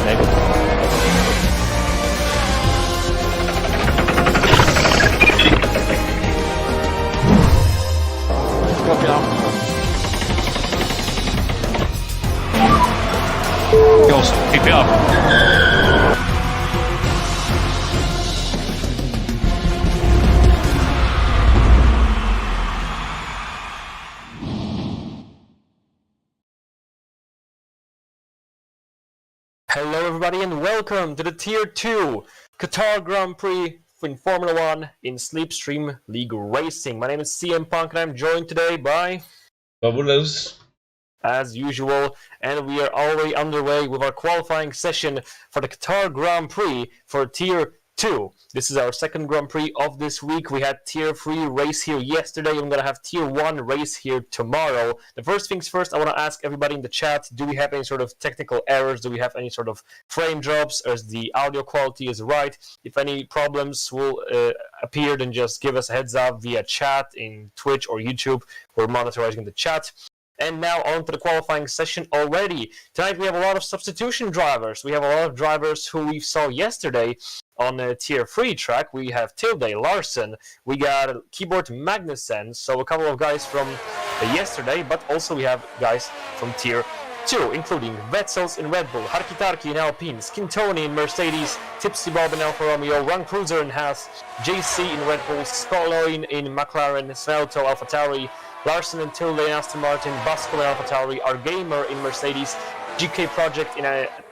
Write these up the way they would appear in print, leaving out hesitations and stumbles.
maybe. Copy now. Goes, keep it up. Hello everybody and welcome to the Tier 2 Qatar Grand Prix in Formula 1 in Slipstream League Racing. My name is CM Punk and I'm joined today by Fabulous, as usual, and we are already underway with our qualifying session for the Qatar Grand Prix for Tier 2. This is our second Grand Prix of this week. We had Tier 3 race here yesterday. I'm going to have Tier 1 race here tomorrow. The first things first, I want to ask everybody in the chat, do we have any sort of technical errors? Do we have any sort of frame drops? Or is the audio quality is right? If any problems will appear, then just give us a heads up via chat in Twitch or YouTube. We're monitoring the chat. And now on to the qualifying session already. Tonight we have a lot of substitution drivers. We have a lot of drivers who we saw yesterday on the Tier 3 track. We have Tilde, Larsen, we got Keyboard Magnussen, so a couple of guys from yesterday, but also we have guys from Tier 2, including Wetzels in Red Bull, Harkitarki in Alpine, Skintoni in Mercedes, Tipsy Bob in Alfa Romeo, Run Cruiser in Haas, JC in Red Bull, Skoloin in McLaren, Svelto, AlphaTauri, Larsen and Tilde in Aston Martin, Basco in AlphaTauri, Our Gamer in Mercedes, GK Project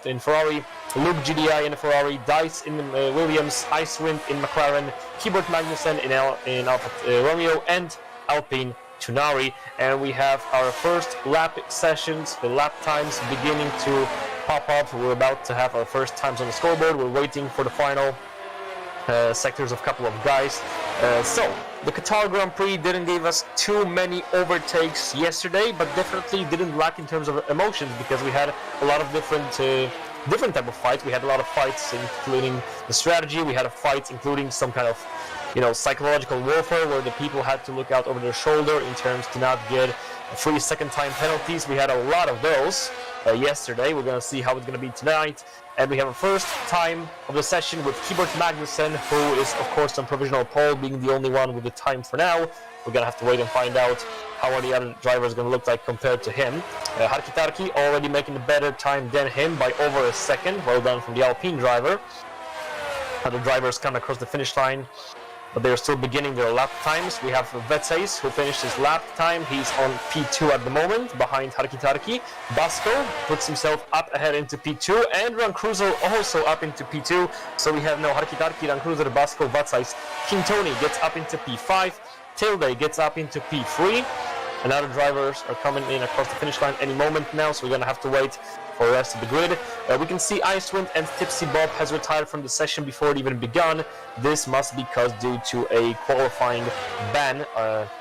in Ferrari, Luke GDI in Ferrari, Dice in Williams, Icewind in McLaren, Keyboard Magnussen in Alfa Romeo, and Alpine Tunari. And we have our first lap sessions, the lap times beginning to pop up. We're about to have our first times on the scoreboard. We're waiting for the final sectors of a couple of guys. So the Qatar Grand Prix didn't give us too many overtakes yesterday, but definitely didn't lack in terms of emotions because we had a lot of different type of fights. We had a lot of fights including the strategy. We had a fight including some kind of psychological warfare where the people had to look out over their shoulder in terms to not get free second time penalties. We had a lot of those yesterday. We're going to see how it's going to be tonight. And we have a first time of the session with Keyboard Magnussen, who is of course on provisional pole, being the only one with the time for now. We're going to have to wait and find out how are the other drivers going to look like compared to him. Harkitarki already making a better time than him by over a second. Well done from the Alpine driver. Other drivers come across the finish line, but they're still beginning their lap times. We have Wetzels, who finished his lap time. He's on P2 at the moment, behind Harkitarki. Basco puts himself up ahead into P2, and Run Cruiser also up into P2. So we have now Harkitarki, Run Cruiser, Basco, Wetzels. Kintoni gets up into P5. Tilde gets up into P3. And other drivers are coming in across the finish line any moment now, so we're going to have to wait for the rest of the grid. We can see Icewind and Tipsy Bob has retired from the session before it even begun. This must be due to a qualifying ban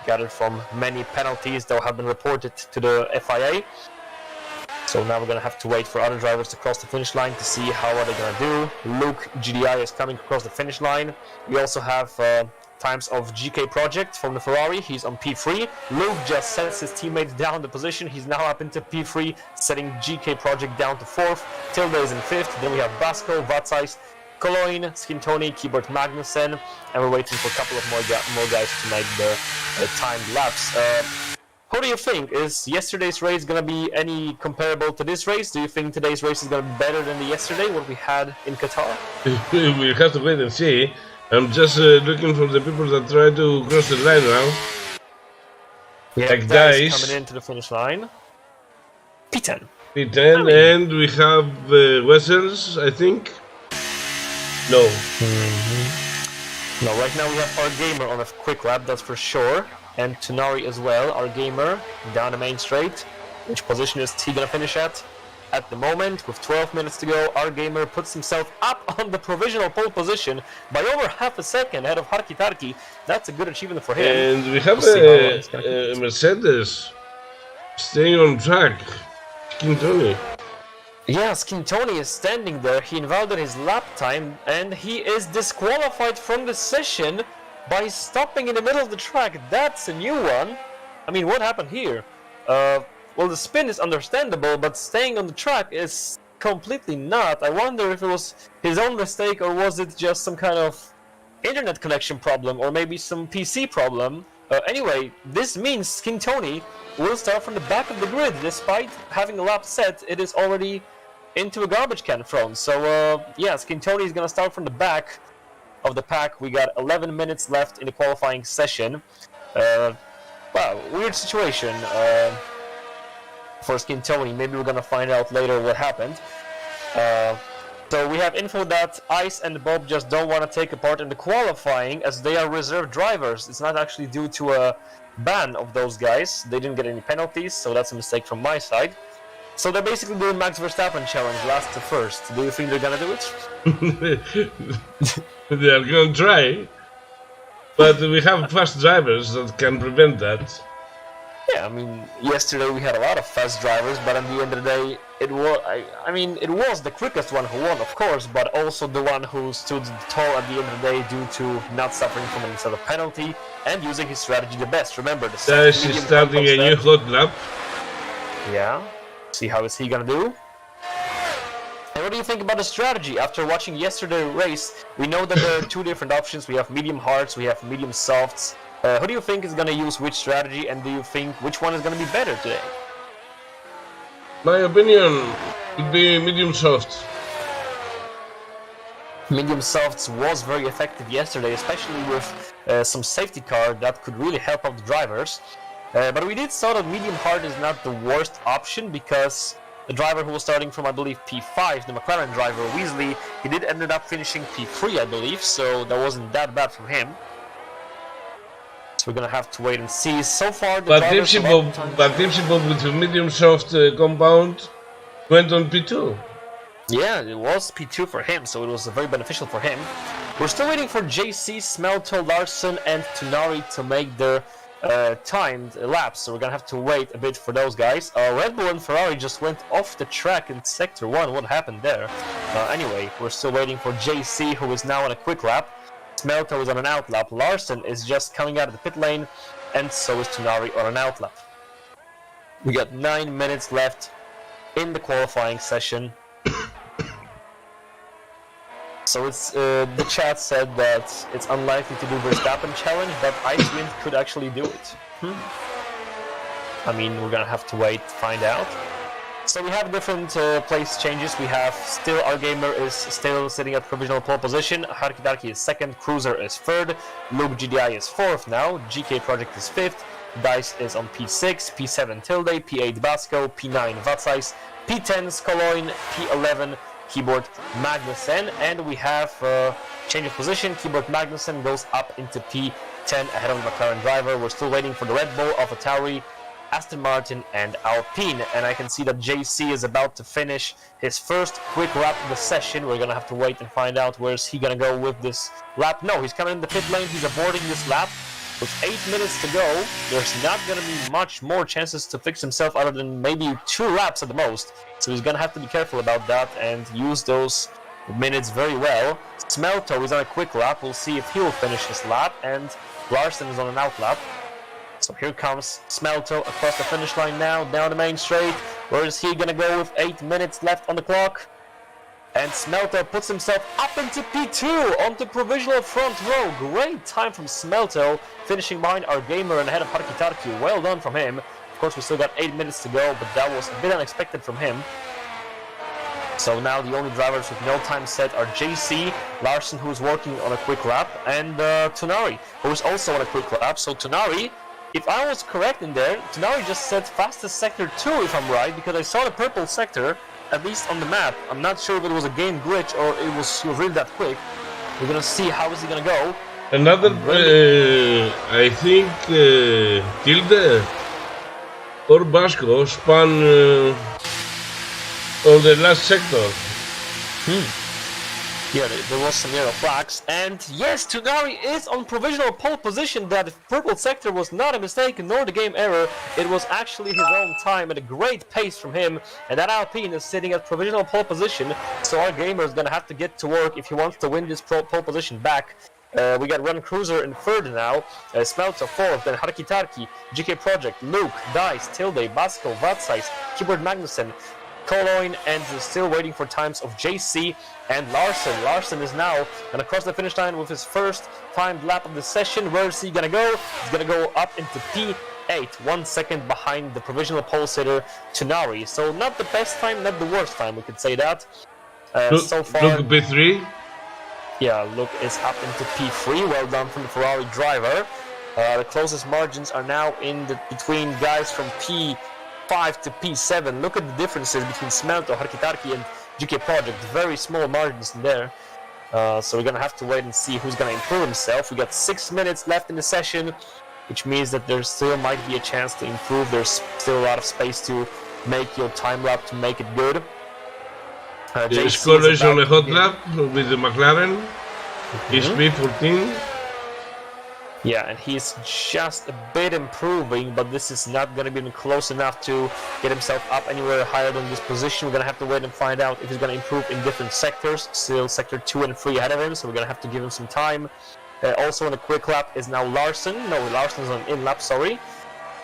gathered from many penalties that have been reported to the FIA. So now we're going to have to wait for other drivers to cross the finish line to see how are they going to do. Luke GDI is coming across the finish line. We also have times of GK Project from the Ferrari. He's on P3. Luke just sends his teammates down the position. He's now up into P3, setting GK Project down to 4th. Tilde is in 5th. Then we have Basco, Wetzels, Koloin, Skintoni, Keyboard Magnussen, and we're waiting for a couple of more guys to make the timed laps. What do you think? Is yesterday's race going to be any comparable to this race? Do you think today's race is going to be better than the yesterday, what we had in Qatar? We'll have to wait and see. I'm just looking for the people that try to cross the line now. We like have Dice Dice coming into the finish line. P10. P10, and we have Wetzels, I think. No. No, right now we have Our Gamer on a quick lap, that's for sure. And Tunari as well, Our Gamer, down the main straight. Which position is he going to finish at? At the moment, with 12 minutes to go, Our Gamer puts himself up on the provisional pole position by over half a second ahead of Harkitarki. That's a good achievement for him. And we have a Mercedes staying on track. Skintoni. Yeah, Skintoni is standing there. He invalid his lap time, and he is disqualified from the session by stopping in the middle of the track. That's a new one. I mean, what happened here? Well, the spin is understandable, but staying on the track is completely not. I wonder if it was his own mistake or was it just some kind of internet connection problem or maybe some PC problem. Anyway, this means Skin Tony will start from the back of the grid. Despite having a lap set, it is already into a garbage can thrown. So yeah, Skin Tony is gonna start from the back of the pack. We got 11 minutes left in the qualifying session. Wow, weird situation for Skin Tony. Maybe we're gonna find out later what happened. So we have info that Ice and Bob just don't want to take a part in the qualifying as they are reserve drivers. It's not actually due to a ban of those guys. They didn't get any penalties, so that's a mistake from my side. So they're basically doing Max Verstappen challenge, last to first. Do you think they're gonna do it? They are gonna try, but we have fast drivers that can prevent that. Yeah, I mean, yesterday we had a lot of fast drivers, but at the end of the day, it was, I mean, it was the quickest one who won, of course, but also the one who stood tall at the end of the day due to not suffering from any sort of penalty and using his strategy the best. Remember, the Dash is starting a new hot lap. Yeah, see how is he gonna do? And what do you think about the strategy? After watching yesterday's race, we know that there are two different options. We have medium hards, we have medium softs. Who do you think is going to use which strategy, and do you think which one is going to be better today? My opinion would be medium soft. Medium softs was very effective yesterday, especially with some safety car that could really help out the drivers. But we did saw that medium hard is not the worst option because the driver who was starting from, I believe, P5, the McLaren driver, Weasley, he did ended up finishing P3, I believe, so that wasn't that bad from him. So we're gonna have to wait and see. So far, the Tipsy Bob with a medium soft compound went on P2. Yeah, it was P2 for him, so it was very beneficial for him. We're still waiting for JC, Smelto, Larson, and Tunari to make their timed laps, so we're gonna have to wait a bit for those guys. Red Bull and Ferrari just went off the track in Sector 1. What happened there? Anyway, we're still waiting for JC, who is now on a quick lap. Smelto is on an outlap, Larson is just coming out of the pit lane, and so is Tunari on an outlap. We got 9 minutes left in the qualifying session. So it's the chat said that it's unlikely to do Verstappen challenge, but Icewind could actually do it. I mean, we're gonna have to wait to find out. So we have different place changes. We have still our gamer is still sitting at provisional pole position. Harkidarki is second, Cruiser is third, Luke GDI is fourth now, GK Project is fifth, Dice is on P6, P7 Tilde, P8 Basco, P9 Vatsize, P10 Skoloin, P11 Keyboard Magnussen, and we have change of position. Keyboard Magnussen goes up into P10 ahead of the McLaren driver. We're still waiting for the Red Bull, AlphaTauri, Aston Martin and Alpine, and I can see that JC is about to finish his first quick lap of the session. We're gonna have to wait and find out where's he gonna go with this lap. No, he's coming in the pit lane, he's aborting this lap. With 8 minutes to go, there's not gonna be much more chances to fix himself other than maybe 2 laps at the most. So he's gonna have to be careful about that and use those minutes very well. Smelto is on a quick lap, we'll see if he will finish his lap, and Larson is on an out lap. So here comes Smelto across the finish line now, down the main straight. Where is he gonna go with 8 minutes left on the clock? And Smelto puts himself up into P2 onto provisional front row. Great time from Smelto, finishing behind our gamer and ahead of Harkitarki. Well done from him. Of course, we still got 8 minutes to go, but that was a bit unexpected from him. So now the only drivers with no time set are JC, Larson, who is working on a quick lap, and Tunari, who is also on a quick lap. So Tunari, if I was correct in there, Tunari just said fastest sector 2 if I'm right, because I saw the purple sector, at least on the map. I'm not sure if it was a game glitch or it was really that quick. We're gonna see how is he gonna go. Another, I think, Tilde or Basco spun on the last sector. Yeah, there was some yellow flags, and yes, Tunari is on provisional pole position. That purple sector was not a mistake nor the game error. It was actually his own time at a great pace from him, and that Alpine is sitting at provisional pole position, so our gamer is gonna have to get to work if he wants to win this pole position back. We got Run Cruiser in third now, Smelto fourth, then Harkitarki, GK Project, Luke, Dice, Tilde, Basco, Vatsize, Keyboard Magnussen, Cologne, and still waiting for times of JC and Larson. Larson is now gonna cross the finish line with his first timed lap of the session. Where is he gonna go? He's gonna go up into P8, 1 second behind the provisional pole sitter Tunari. So not the best time, not the worst time, we could say that. So far, Look P3. yeah, Luke is up into P3. Well done from the Ferrari driver. The closest margins are now between guys from P5 to P7. Look at the differences between Smelto, Harkitarki, and GK Project. Very small margins in there. So we're gonna have to wait and see who's gonna improve himself. We got 6 minutes left in the session, which means that there still might be a chance to improve. There's still a lot of space to make your time lap to make it good. The score is on a hot lap with the McLaren. He's P14. Yeah, and he's just a bit improving, but this is not going to be close enough to get himself up anywhere higher than this position. We're going to have to wait and find out if he's going to improve in different sectors. Still sector 2 and 3 ahead of him, so we're going to have to give him some time. Also on the quick lap is now Larson. No, Larson's on in lap, sorry.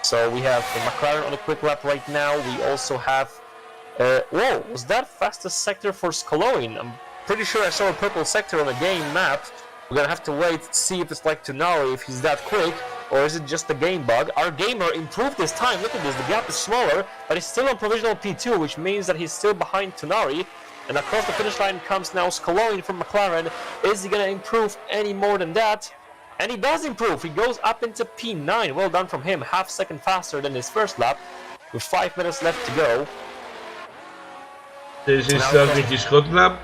So we have the McLaren on the quick lap right now. We also have... whoa, was that fastest sector for Cologne? I'm pretty sure I saw a purple sector on the game map. We're gonna have to wait to see if it's like Tunari, if he's that quick, or is it just a game bug. Our gamer improved his time. Look at this, the gap is smaller, but he's still on provisional P2, which means that he's still behind Tunari. And across the finish line comes now Cologne from McLaren. Is he gonna improve any more than that? And he does improve. He goes up into P9. Well done from him, half second faster than his first lap, with 5 minutes left to go. This is starting his hot lap.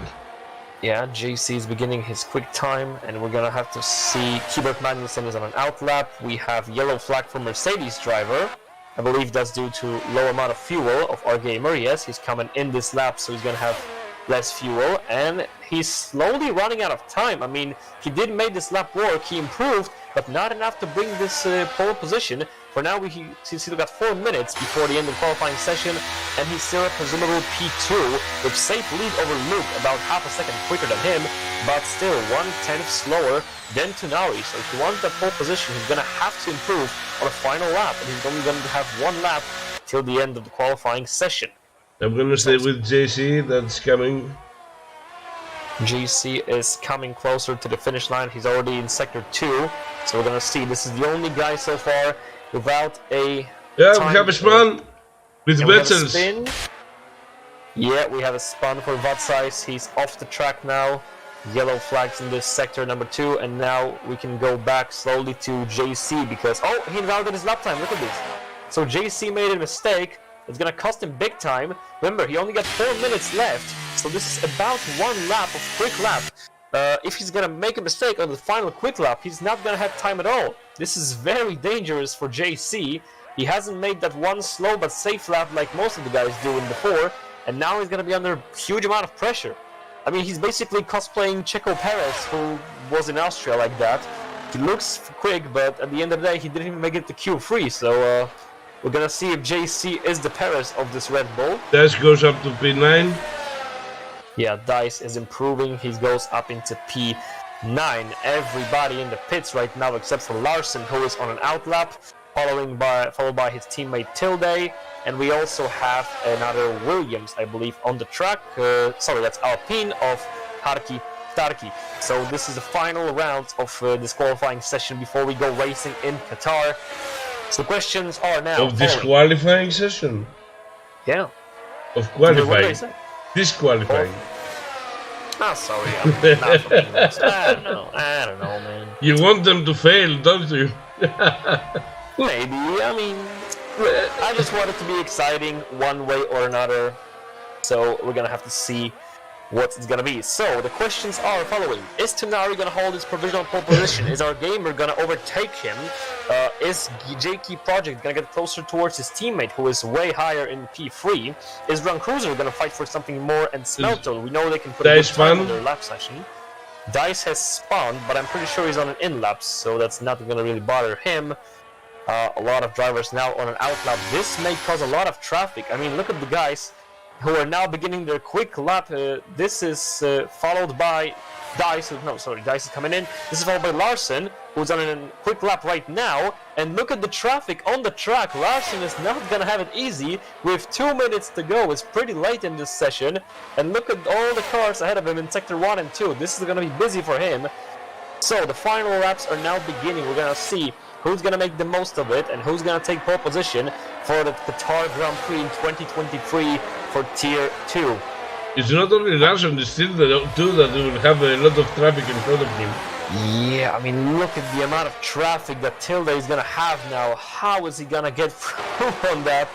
Yeah, JC is beginning his quick time, and we're gonna have to see Kibert Magnussen is on an out lap. We have yellow flag for Mercedes driver. I believe that's due to low amount of fuel of our gamer. Yes, he's coming in this lap, so he's gonna have less fuel, and he's slowly running out of time. I mean, he did make this lap work, he improved, but not enough to bring this pole position. For now, he's still got 4 minutes before the end of the qualifying session, and he's still at presumable P2 with safe lead over Luke, about half a second quicker than him, but still 1/10 slower than Tunari. So if he wants that pole position, he's going to have to improve on a final lap, and he's only going to have 1 lap till the end of the qualifying session. I'm going to stay with JC, that's coming. JC is coming closer to the finish line. He's already in sector 2, so we're going to see. This is the only guy so far without a... Yeah, we have a spun with Vettels. Yeah, we have a spun for Vatsize. He's off the track now. Yellow flags in this sector number 2, and now we can go back slowly to JC because... Oh, he invalidated his lap time. Look at this. So JC made a mistake. It's gonna cost him big time. Remember, he only got 4 minutes left, so this is about 1 lap of quick lap. If he's gonna make a mistake on the final quick lap, he's not gonna have time at all. This is very dangerous for JC. He hasn't made that one slow but safe lap like most of the guys do in before, and now he's gonna be under a huge amount of pressure. I mean, he's basically cosplaying Checo Perez, who was in Austria like that. He looks quick, but at the end of the day, he didn't even make it to Q3, so we're gonna see if JC is the Perez of this Red Bull. Dash goes up to P9. Yeah, Dice is improving. He goes up into P9. Everybody in the pits right now except for Larson, who is on an out lap, followed by his teammate Tilde. And we also have another Williams, I believe, on the track. Sorry, that's Alpine of Harki Tarki. So this is the final round of this qualifying session before we go racing in Qatar. So the questions are now... Of this qualifying session? Yeah. Of qualifying? Disqualifying. Sorry, I'm not from English. I don't know, man. You want them to fail, don't you? Maybe, I mean... I just want it to be exciting one way or another. So we're gonna have to see what it's gonna be. So the questions are following: is Tunari gonna hold his provisional pole position? Is our gamer gonna overtake him? Is JK Project gonna get closer towards his teammate, who is way higher in P3? Is Run Cruiser gonna fight for something more? And Smelto, we know they can put a good time in their lap session. Dice has spawned, but I'm pretty sure he's on an in lap, so that's not gonna really bother him. A lot of drivers now on an out lap. This may cause a lot of traffic. I mean, look at the guys who are now beginning their quick lap. This is followed by Dice. No, sorry, Dice is coming in. This is followed by Larson, who's on a quick lap right now. And look at the traffic on the track. Larson is not gonna have it easy with 2 minutes to go. It's pretty late in this session. And look at all the cars ahead of him in sector 1 and 2. This is gonna be busy for him. So the final laps are now beginning. We're gonna see who's gonna make the most of it and who's gonna take pole position for the Qatar Grand Prix in 2023 for Tier 2. It's not only Larson, it's still the two that will have a lot of traffic in front of him. Yeah, I mean, look at the amount of traffic that Tilde is gonna have now. How is he gonna get through on that?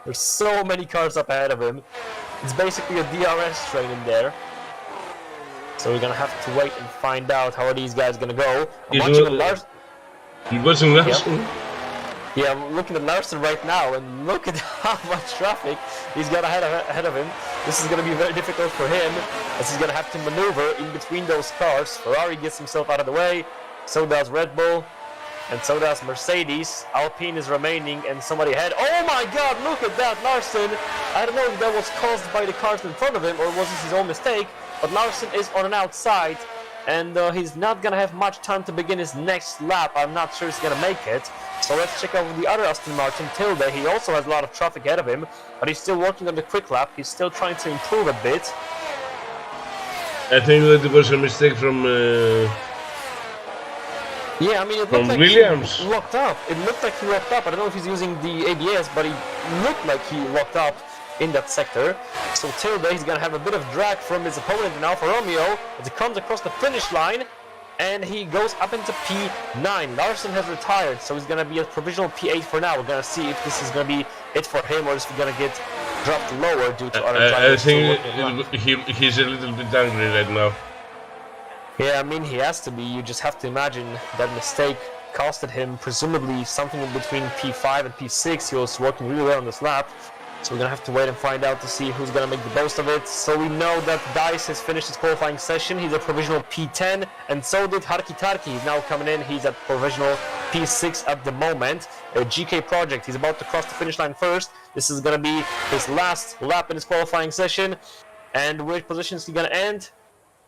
There's so many cars up ahead of him. It's basically a DRS train in there. So we're gonna have to wait and find out how are these guys gonna go. I'm watching Larson. He wasn't Larson. Yeah, I'm looking at Larson right now, and look at how much traffic he's got ahead of him. This is going to be very difficult for him, as he's going to have to maneuver in between those cars. Ferrari gets himself out of the way, so does Red Bull, and so does Mercedes. Alpine is remaining, and somebody ahead. Oh my god, look at that, Larson! I don't know if that was caused by the cars in front of him, or was this his own mistake, but Larson is on an outside. And he's not going to have much time to begin his next lap. I'm not sure he's going to make it. So let's check out the other Aston Martin, Tilde. He also has a lot of traffic ahead of him, but he's still working on the quick lap. He's still trying to improve a bit. I think that it was a mistake from... Yeah, I mean, it looked like Williams. He locked up. It looked like he locked up. I don't know if he's using the ABS, but he looked like he locked up in that sector. So Tilde, he's gonna have a bit of drag from his opponent in Alfa Romeo as he comes across the finish line, and he goes up into P9. Larson has retired, so he's gonna be at provisional P8 for now. We're gonna see if this is gonna be it for him, or is he gonna get dropped lower due to other drivers. I think he's a little bit angry right now. Yeah, I mean, he has to be. You just have to imagine that mistake costed him presumably something in between P5 and P6. He was working really well on this lap. So we're going to have to wait and find out to see who's going to make the most of it. So we know that Dice has finished his qualifying session. He's at provisional P10, and so did Tarki. He's now coming in. He's at provisional P6 at the moment. GK Project, he's about to cross the finish line first. This is going to be his last lap in his qualifying session. And which position is he going to end?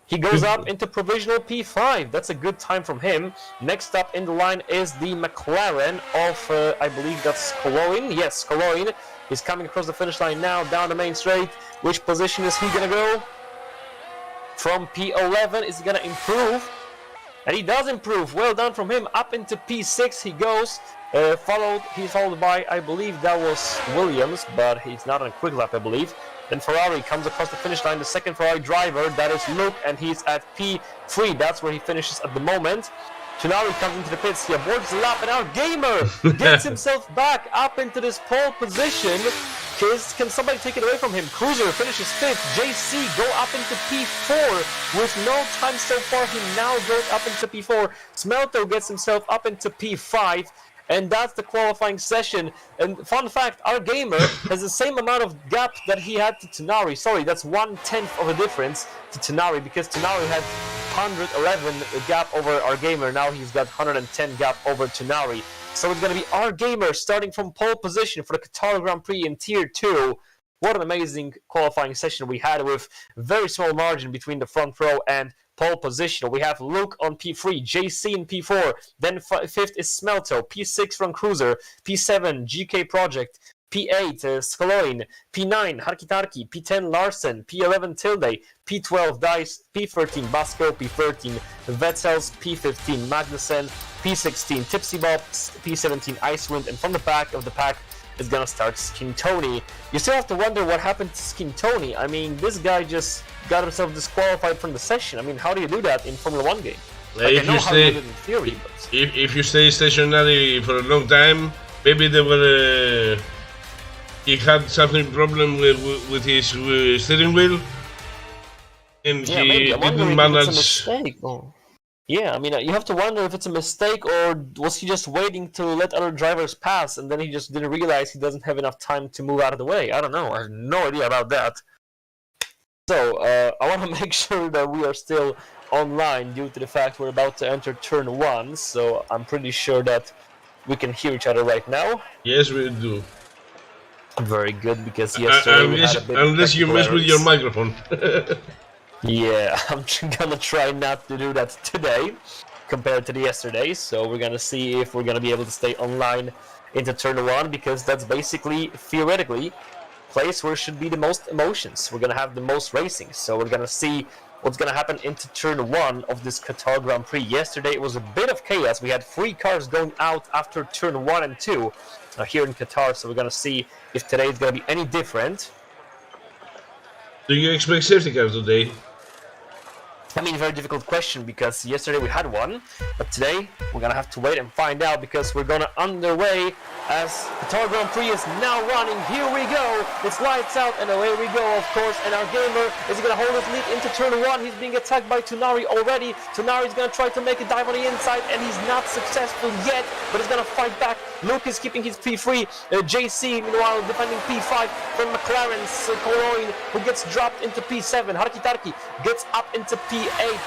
He goes up into provisional P5. That's a good time from him. Next up in the line is the McLaren of, I believe that's Cologne. Yes, Cologne. He's coming across the finish line now, down the main straight. Which position is he going to go? From P11, is he going to improve? And he does improve. Well done from him. Up into P6 he goes. He's followed by, I believe that was Williams, but he's not on a quick lap, I believe. Then Ferrari comes across the finish line, the second Ferrari driver, that is Luke, and he's at P3. That's where he finishes at the moment. Tunari comes into the pits, he aborts the lap, and our Gamer gets himself back up into this pole position. Can somebody take it away from him? Cruiser finishes 5th. JC go up into P4 with no time so far. He now goes up into P4. Smelto gets himself up into P5. And that's the qualifying session. And fun fact, our Gamer has the same amount of gap that he had to Tunari. Sorry, that's 1/10 of a difference to Tunari, because Tunari had 111 gap over our Gamer. Now he's got 110 gap over Tunari. So it's going to be our Gamer starting from pole position for the Qatar Grand Prix in Tier 2. What an amazing qualifying session we had, with very small margin between the front row and pole position. We have Luke on P3, JC in P4, then 5th is Smelto, P6 from Cruiser, P7 GK Project, P8 Skaloin, P9 Tarki, P10 Larson, P11 Tilde, P12 Dice, P13 Basco, P13 Vetzels, P15 Magnussen, P16 Tipsy Bops, P17 Icewind, and from the back of the pack is gonna start Skintoni. You still have to wonder what happened to Skintoni. I mean, this guy just got himself disqualified from the session. I mean, how do you do that in Formula 1 game? Like, if, you stay, in theory, but... if you stay stationary for a long time, maybe they were he had something problem with his steering wheel, and yeah, he didn't manage. Yeah, I mean, you have to wonder if it's a mistake, or was he just waiting to let other drivers pass, and then he just didn't realize he doesn't have enough time to move out of the way. I don't know. I have no idea about that. So, I want to make sure that we are still online due to the fact we're about to enter turn 1, so I'm pretty sure that we can hear each other right now. Yes, we do. Very good, because yesterday we had a bit unless you mess with your microphone. Yeah, I'm gonna try not to do that today, compared to the yesterday. So we're gonna see if we're gonna be able to stay online into turn 1, because that's basically, theoretically, place where should be the most emotions. We're gonna have the most racing. So we're gonna see what's gonna happen into turn 1 of this Qatar Grand Prix. Yesterday it was a bit of chaos. We had 3 cars going out after turn 1 and 2 here in Qatar. So we're gonna see if today is gonna be any different. Do you expect safety cars today? I mean, very difficult question, because yesterday we had one, but today we're gonna have to wait and find out, because we're gonna underway as Qatar Grand Prix is now running. Here we go, it's lights out and away we go, of course, and our gamer is gonna hold his lead into turn 1. He's being attacked by Tunari already. Tunari's gonna try to make a dive on the inside, and he's not successful yet, but he's gonna fight back. Luke is keeping his P3, JC meanwhile defending P5 from McLaren's Cologne, who gets dropped into P7. Harkitarki gets up into P8,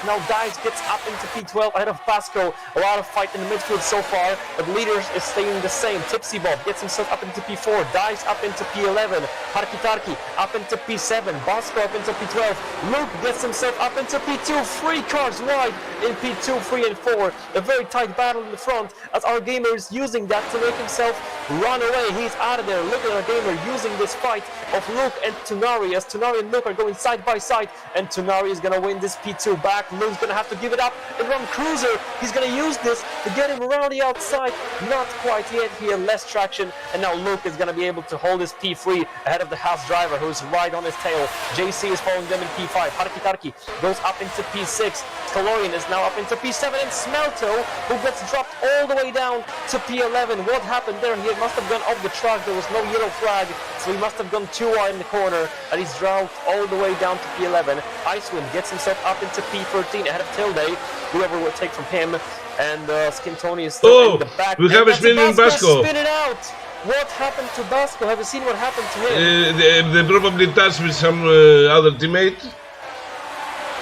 now Dice gets up into P12 ahead of Pasco. A lot of fight in the midfield so far, but leaders is staying the same. Tipsy Bob gets himself up into P4, Dice up into P11, Harkitarki up into P7, Bosco up into P12, Luke gets himself up into P2, 3 cars wide in P2, 3 and 4. A very tight battle in the front, as our gamer is using that to make himself run away. He's out of there. Look at our gamer using this fight of Luke and Tunari, as Tunari and Luke are going side by side, and Tunari is gonna win this P2 back. Luke's gonna have to give it up and run Cruiser. He's gonna use this to get him around the outside. Not quite yet. He had less traction, and now Luke is gonna be able to hold his P3 ahead of the house driver, who's right on his tail. JC is following them in P5. Harkitarki goes up into P6. Kaloyan is now up into P7, and Smelto, who gets dropped all the way down to P11. What happened there? He must have gone off the track. There was no yellow flag, so he must have gone too wide in the corner, and he's dropped all the way down to P11. Icewind gets himself up into P13 ahead of Tilde, whoever will take from him, and Skintoni is still in the back. We have a spin in Basco. Spin it out! What happened to Basco? Have you seen what happened to him? They probably touched with some other teammate,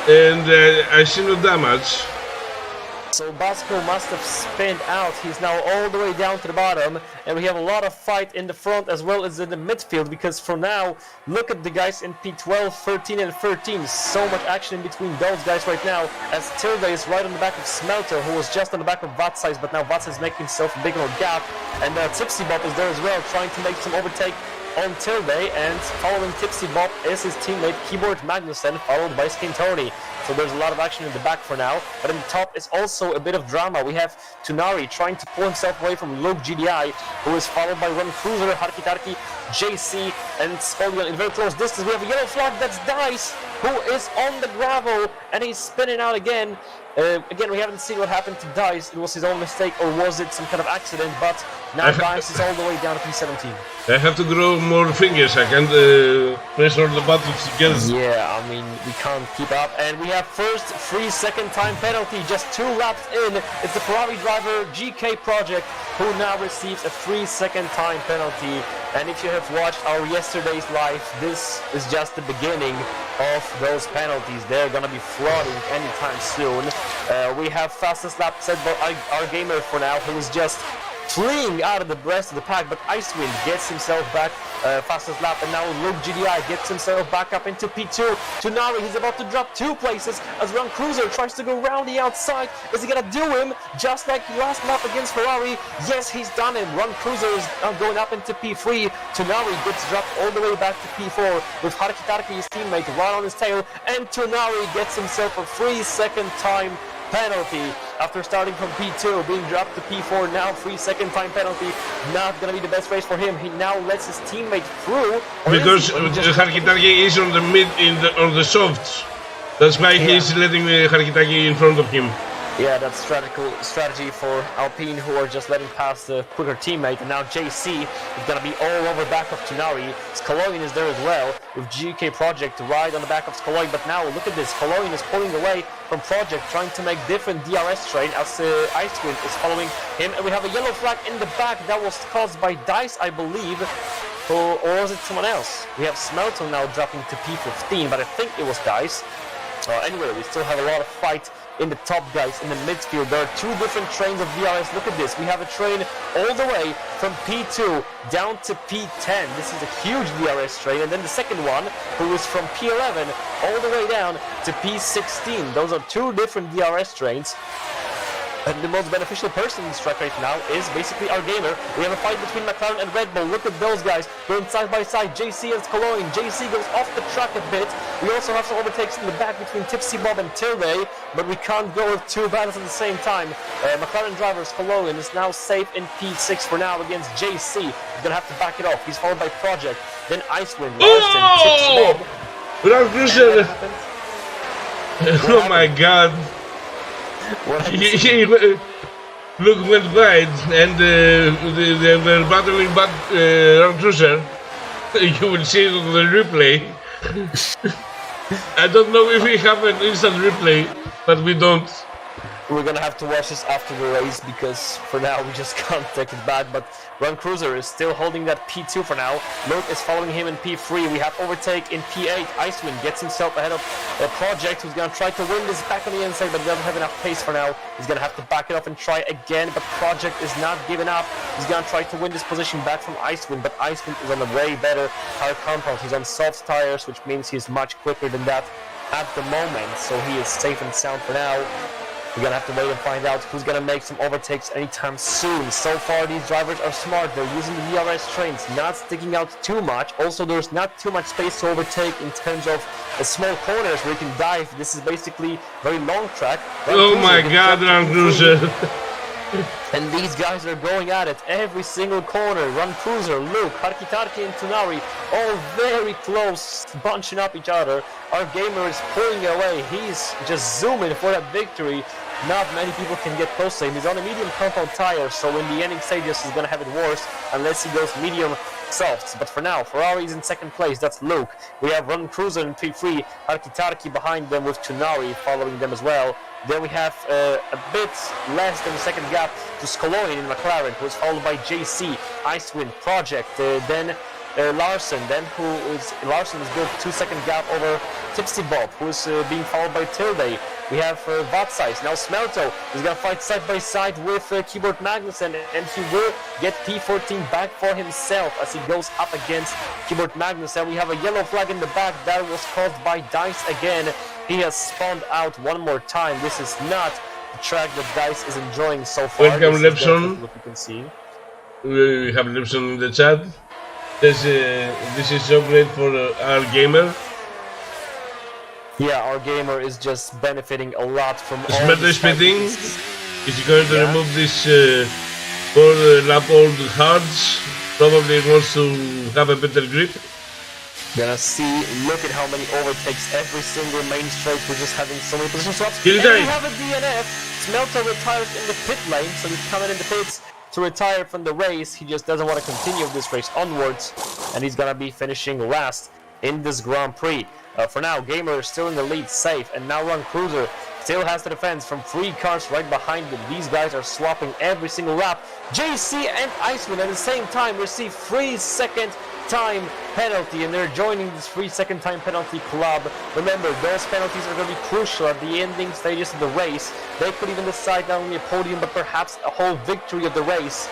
and I see no damage. So Basco must have spinned out. He's now all the way down to the bottom, and we have a lot of fight in the front as well as in the midfield, because for now, look at the guys in P12, 13 and 13. So much action in between those guys right now, as Tilde is right on the back of Smelter, who was just on the back of Vatsize, but now Vatsize is making himself a big old gap, and Tipsy Bob is there as well, trying to make some overtake on Tilde, and following Tipsy Bob is his teammate Keyboard Magnussen, followed by Skintoni. So there's a lot of action in the back for now, but in the top is also a bit of drama. We have Tunari trying to pull himself away from Luke GDI, who is followed by Run Cruiser, Harkitarki, JC, and Skoldion in very close distance. We have a yellow flag, that's Dice, who is on the gravel, and he's spinning out again. Again, we haven't seen what happened to Dice. It was his own mistake, or was it some kind of accident? But now Dice is all the way down to P17. I have to grow more fingers. I can't press all the buttons together. Yeah, I mean, we can't keep up. And we have first 3-second time penalty, just 2 laps in. It's the Ferrari driver GK Project who now receives a 3-second time penalty. And if you have watched our yesterday's live, this is just the beginning of those penalties. They're gonna be flooding anytime soon. We have fastest lap set by our gamer for now, who is just fleeing out of the rest of the pack, but Icewind gets himself back fastest lap, and now Luke GDI gets himself back up into P2. Tunari, he's about to drop 2 places as Run Cruiser tries to go around the outside. Is he gonna do him just like last lap against Ferrari? Yes, he's done him. Run Cruiser is now going up into P3. Tunari gets dropped all the way back to P4 with Harkitarki, his teammate, right on his tail, and Tunari gets himself a 3-second time penalty after starting from P2, being dropped to P4. Now 3-second time penalty. Not gonna be the best race for him. He now lets his teammate through, because Harkitarki is on the mid on the softs. That's why he's letting Harkitarki in front of him. Yeah, that's strategy for Alpine, who are just letting pass the quicker teammate. And now JC is going to be all over back of Tunari. Skoloin is there as well, with GK Project right on the back of Skoloin. But now look at this, Skoloin is pulling away from Project, trying to make different DRS train as Icewind is following him. And we have a yellow flag in the back that was caused by Dice, I believe. Or was it someone else? We have Smelton now dropping to P15, but I think it was Dice. Anyway, we still have a lot of fight in the top guys in the midfield. There are 2 different trains of DRS. Look at this. We have a train all the way from P2 down to P10. This is a huge DRS train. And then the second one, who is from P11 all the way down to P16. Those are 2 different DRS trains. And the most beneficial person in this track right now is basically our gamer. We have a fight between McLaren and Red Bull. Look at those guys going side by side. JC and Cologne. JC goes off the track a bit. We also have some overtakes in the back between Tipsy Bob and Tilde, but we can't go with two battles at the same time. McLaren driver Cologne is now safe in P6 for now against JC. He's gonna have to back it off. He's followed by Project, then Icewind, Larson, Tipsy Bob. Without cruiser. Oh my god. Look went wide and they were battling back Land Cruiser. You will see it on the replay. I don't know if we have an instant replay, but we don't. We're gonna have to watch this after the race because for now we just can't take it back. But Run Cruiser is still holding that P2 for now. Luke is following him in P3. We have overtake in P8. Icewind gets himself ahead of a Project who's gonna try to win this back on the inside, but doesn't have enough pace for now. He's gonna have to back it off and try again, but Project is not giving up. He's gonna try to win this position back from Icewind, but Icewind is on a way better tire compound. He's on soft tires, which means he's much quicker than that at the moment, so he is safe and sound for now. We're gonna have to wait and find out who's gonna make some overtakes anytime soon. So far, these drivers are smart. They're using the DRS trains, not sticking out too much. Also, there's not too much space to overtake in terms of small corners where you can dive. This is basically very long track. Oh my god, Land Cruiser. And these guys are going at it every single corner. Run Cruiser, Luke, Harkitarki and Tunari, all very close, bunching up each other. Our gamer is pulling away. He's just zooming for that victory. Not many people can get close to him. He's on a medium compound tire, so in the ending stages he's gonna have it worse unless he goes medium softs. But for now, Ferrari is in second place. That's Luke. We have Run Cruiser in P3, Harkitarki behind them with Tunari following them as well. Then we have a bit less than a second gap to Cologne in McLaren, who is followed by JC, Icewind, Project, then Larson, Larson is built 2-second gap over Tipsy Bob, who is being followed by Tilde. We have Vatsize. Now Smelto is going to fight side by side with Keyboard Magnussen, and he will get P14 back for himself as he goes up against Keyboard Magnussen. We have a yellow flag in the back that was caused by Dice again. He has spawned out one more time. This is not the track that Dice is enjoying so far. Welcome, Lipson. What you can see. We have Lipson in the chat. This is so great for our gamer. Yeah, our gamer is just benefiting a lot from all Smelter this speeding. Is he going to Yeah. remove this for lap old hards? Probably wants to have a better grip. Gonna see, look at how many overtakes every single main straight. We're just having so many position swaps. Kill And time. we have a DNF. Smelter retires in the pit lane, so he's coming in the pits to retire from the race. He just doesn't want to continue this race onwards, and he's gonna be finishing last in this Grand Prix. For now, Gamer is still in the lead, safe, and now Run Cruiser still has the defense from 3 cars right behind him. These guys are swapping every single lap. JC and Icewind at the same time receive 3-second time penalty, and they're joining this 3-second time penalty club. Remember, those penalties are going to be crucial at the ending stages of the race. They could even decide not only a podium, but perhaps a whole victory of the race.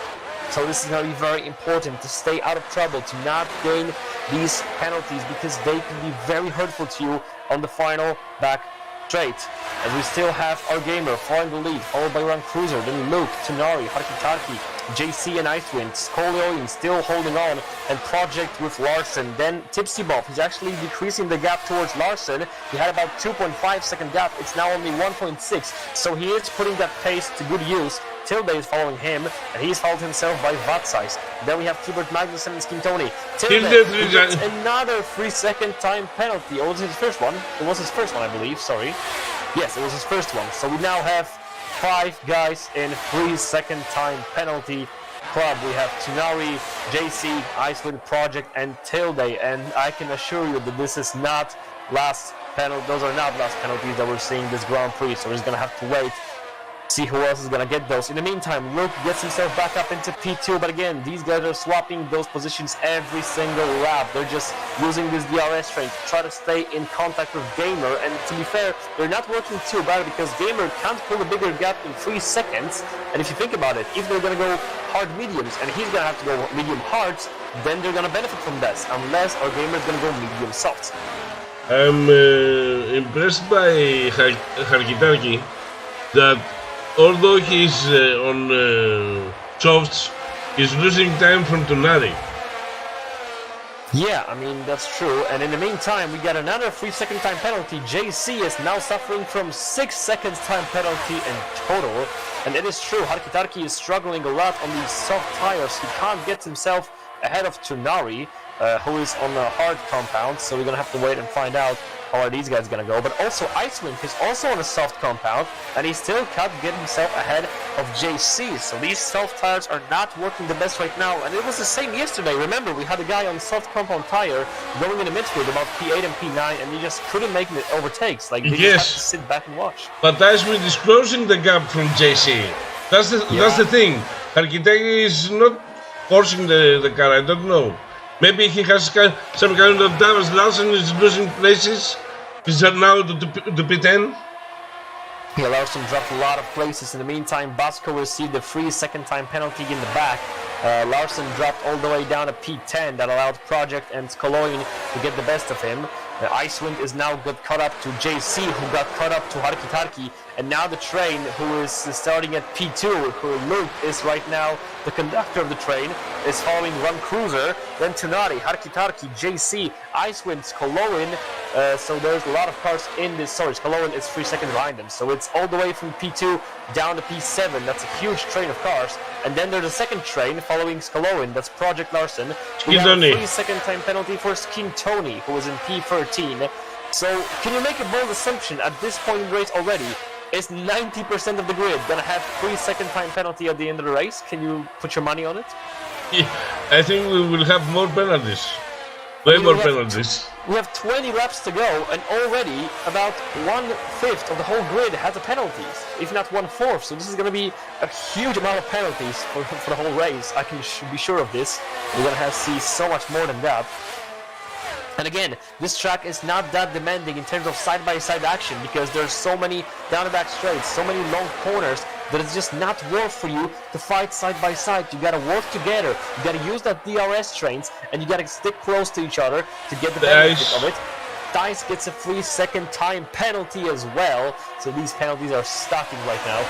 So this is going to be very important to stay out of trouble, to not gain these penalties, because they can be very hurtful to you on the final back straight. And we still have our gamer far in the lead, followed by Run Cruiser, then Luke, Tunari, Harkitarki, JC and Icewind, Scolioin still holding on, and Project with Larson. Then Tipsy Bob, he's actually decreasing the gap towards Larson. He had about 2.5-second gap, it's now only 1.6, so he is putting that pace to good use. Tilde is following him, and he's followed himself by Vatsize. Then we have Keyboard Magnussen and Skintoni. Tilde gets another 3-second time penalty. Oh, was it his first one? It was his first one, I believe, sorry. Yes, it was his first one. So we now have 5 guys in 3-second time penalty club. We have Tunari, JC, Icewind, Project, and Tilde, and I can assure you that this is not last penalty. Those are not last penalties that we're seeing this Grand Prix, so we're just gonna have to wait, see who else is gonna get those. In the meantime, Luke gets himself back up into P2, but again, these guys are swapping those positions every single lap. They're just using this DRS train to try to stay in contact with Gamer, and to be fair, they're not working too bad because Gamer can't pull a bigger gap in 3 seconds. And if you think about it, if they're gonna go hard mediums and he's gonna have to go medium hards, then they're gonna benefit from this, unless our Gamer is gonna go medium softs. I'm impressed by Harkitarki that although he's on softs, he's losing time from Tonali. Yeah, I mean, that's true. And in the meantime, we got another 3-second time penalty. JC is now suffering from 6 seconds time penalty in total. And it is true, Harkitarki is struggling a lot on these soft tires. He can't get himself ahead of Tunari, who is on a hard compound. So we're going to have to wait and find out how are these guys going to go. But also, Icewind is also on a soft compound, and he still can't get himself ahead of JC. So these soft tires are not working the best right now. And it was the same yesterday. Remember, we had a guy on soft compound tire going in the midfield about P8 and P9, and he just couldn't make the overtakes. Like, they just had to sit back and watch. But Icewind is closing the gap from JC. That's the thing. Harkitarki is not forcing the car. I don't know. Maybe he has some kind of damage. Larsen is losing places. He's now to P10. Yeah, Larsen dropped a lot of places. In the meantime, Basco received a 3-second time penalty in the back. Larsen dropped all the way down to P10. That allowed Project and Skoloin to get the best of him. Icewind is now got caught up to JC, who got caught up to Harkitarki. And now the train, who is starting at P2, who Luke is right now the conductor of the train, is following Run Cruiser, then Tunari, Harkitarki, JC, Icewind, Skoloin. So there's a lot of cars in this. Sorry, Skoloin is 3 seconds behind them. So it's all the way from P2 down to P7. That's a huge train of cars. And then there's a second train following Skoloin. That's Project Larsen. We have a 3-second time penalty for Skintoni, who is in P13. So can you make a bold assumption at this point in the race already? Is 90% of the grid gonna have 3-second time penalty at the end of the race? Can you put your money on it? Yeah, I think we will have more penalties. Way more penalties. We have 20 laps to go, and already about 1/5 of the whole grid has a penalties, if not 1/4. So this is going to be a huge amount of penalties for the whole race. I can be sure of this. We're going to have to see so much more than that. And again, this track is not that demanding in terms of side-by-side action, because there's so many down-and-back straights, so many long corners, that it's just not worth for you to fight side-by-side. You gotta work together, you gotta use that DRS trains, and you gotta stick close to each other to get the benefit of it. Dice gets a 3-second time penalty as well, so these penalties are stacking right now.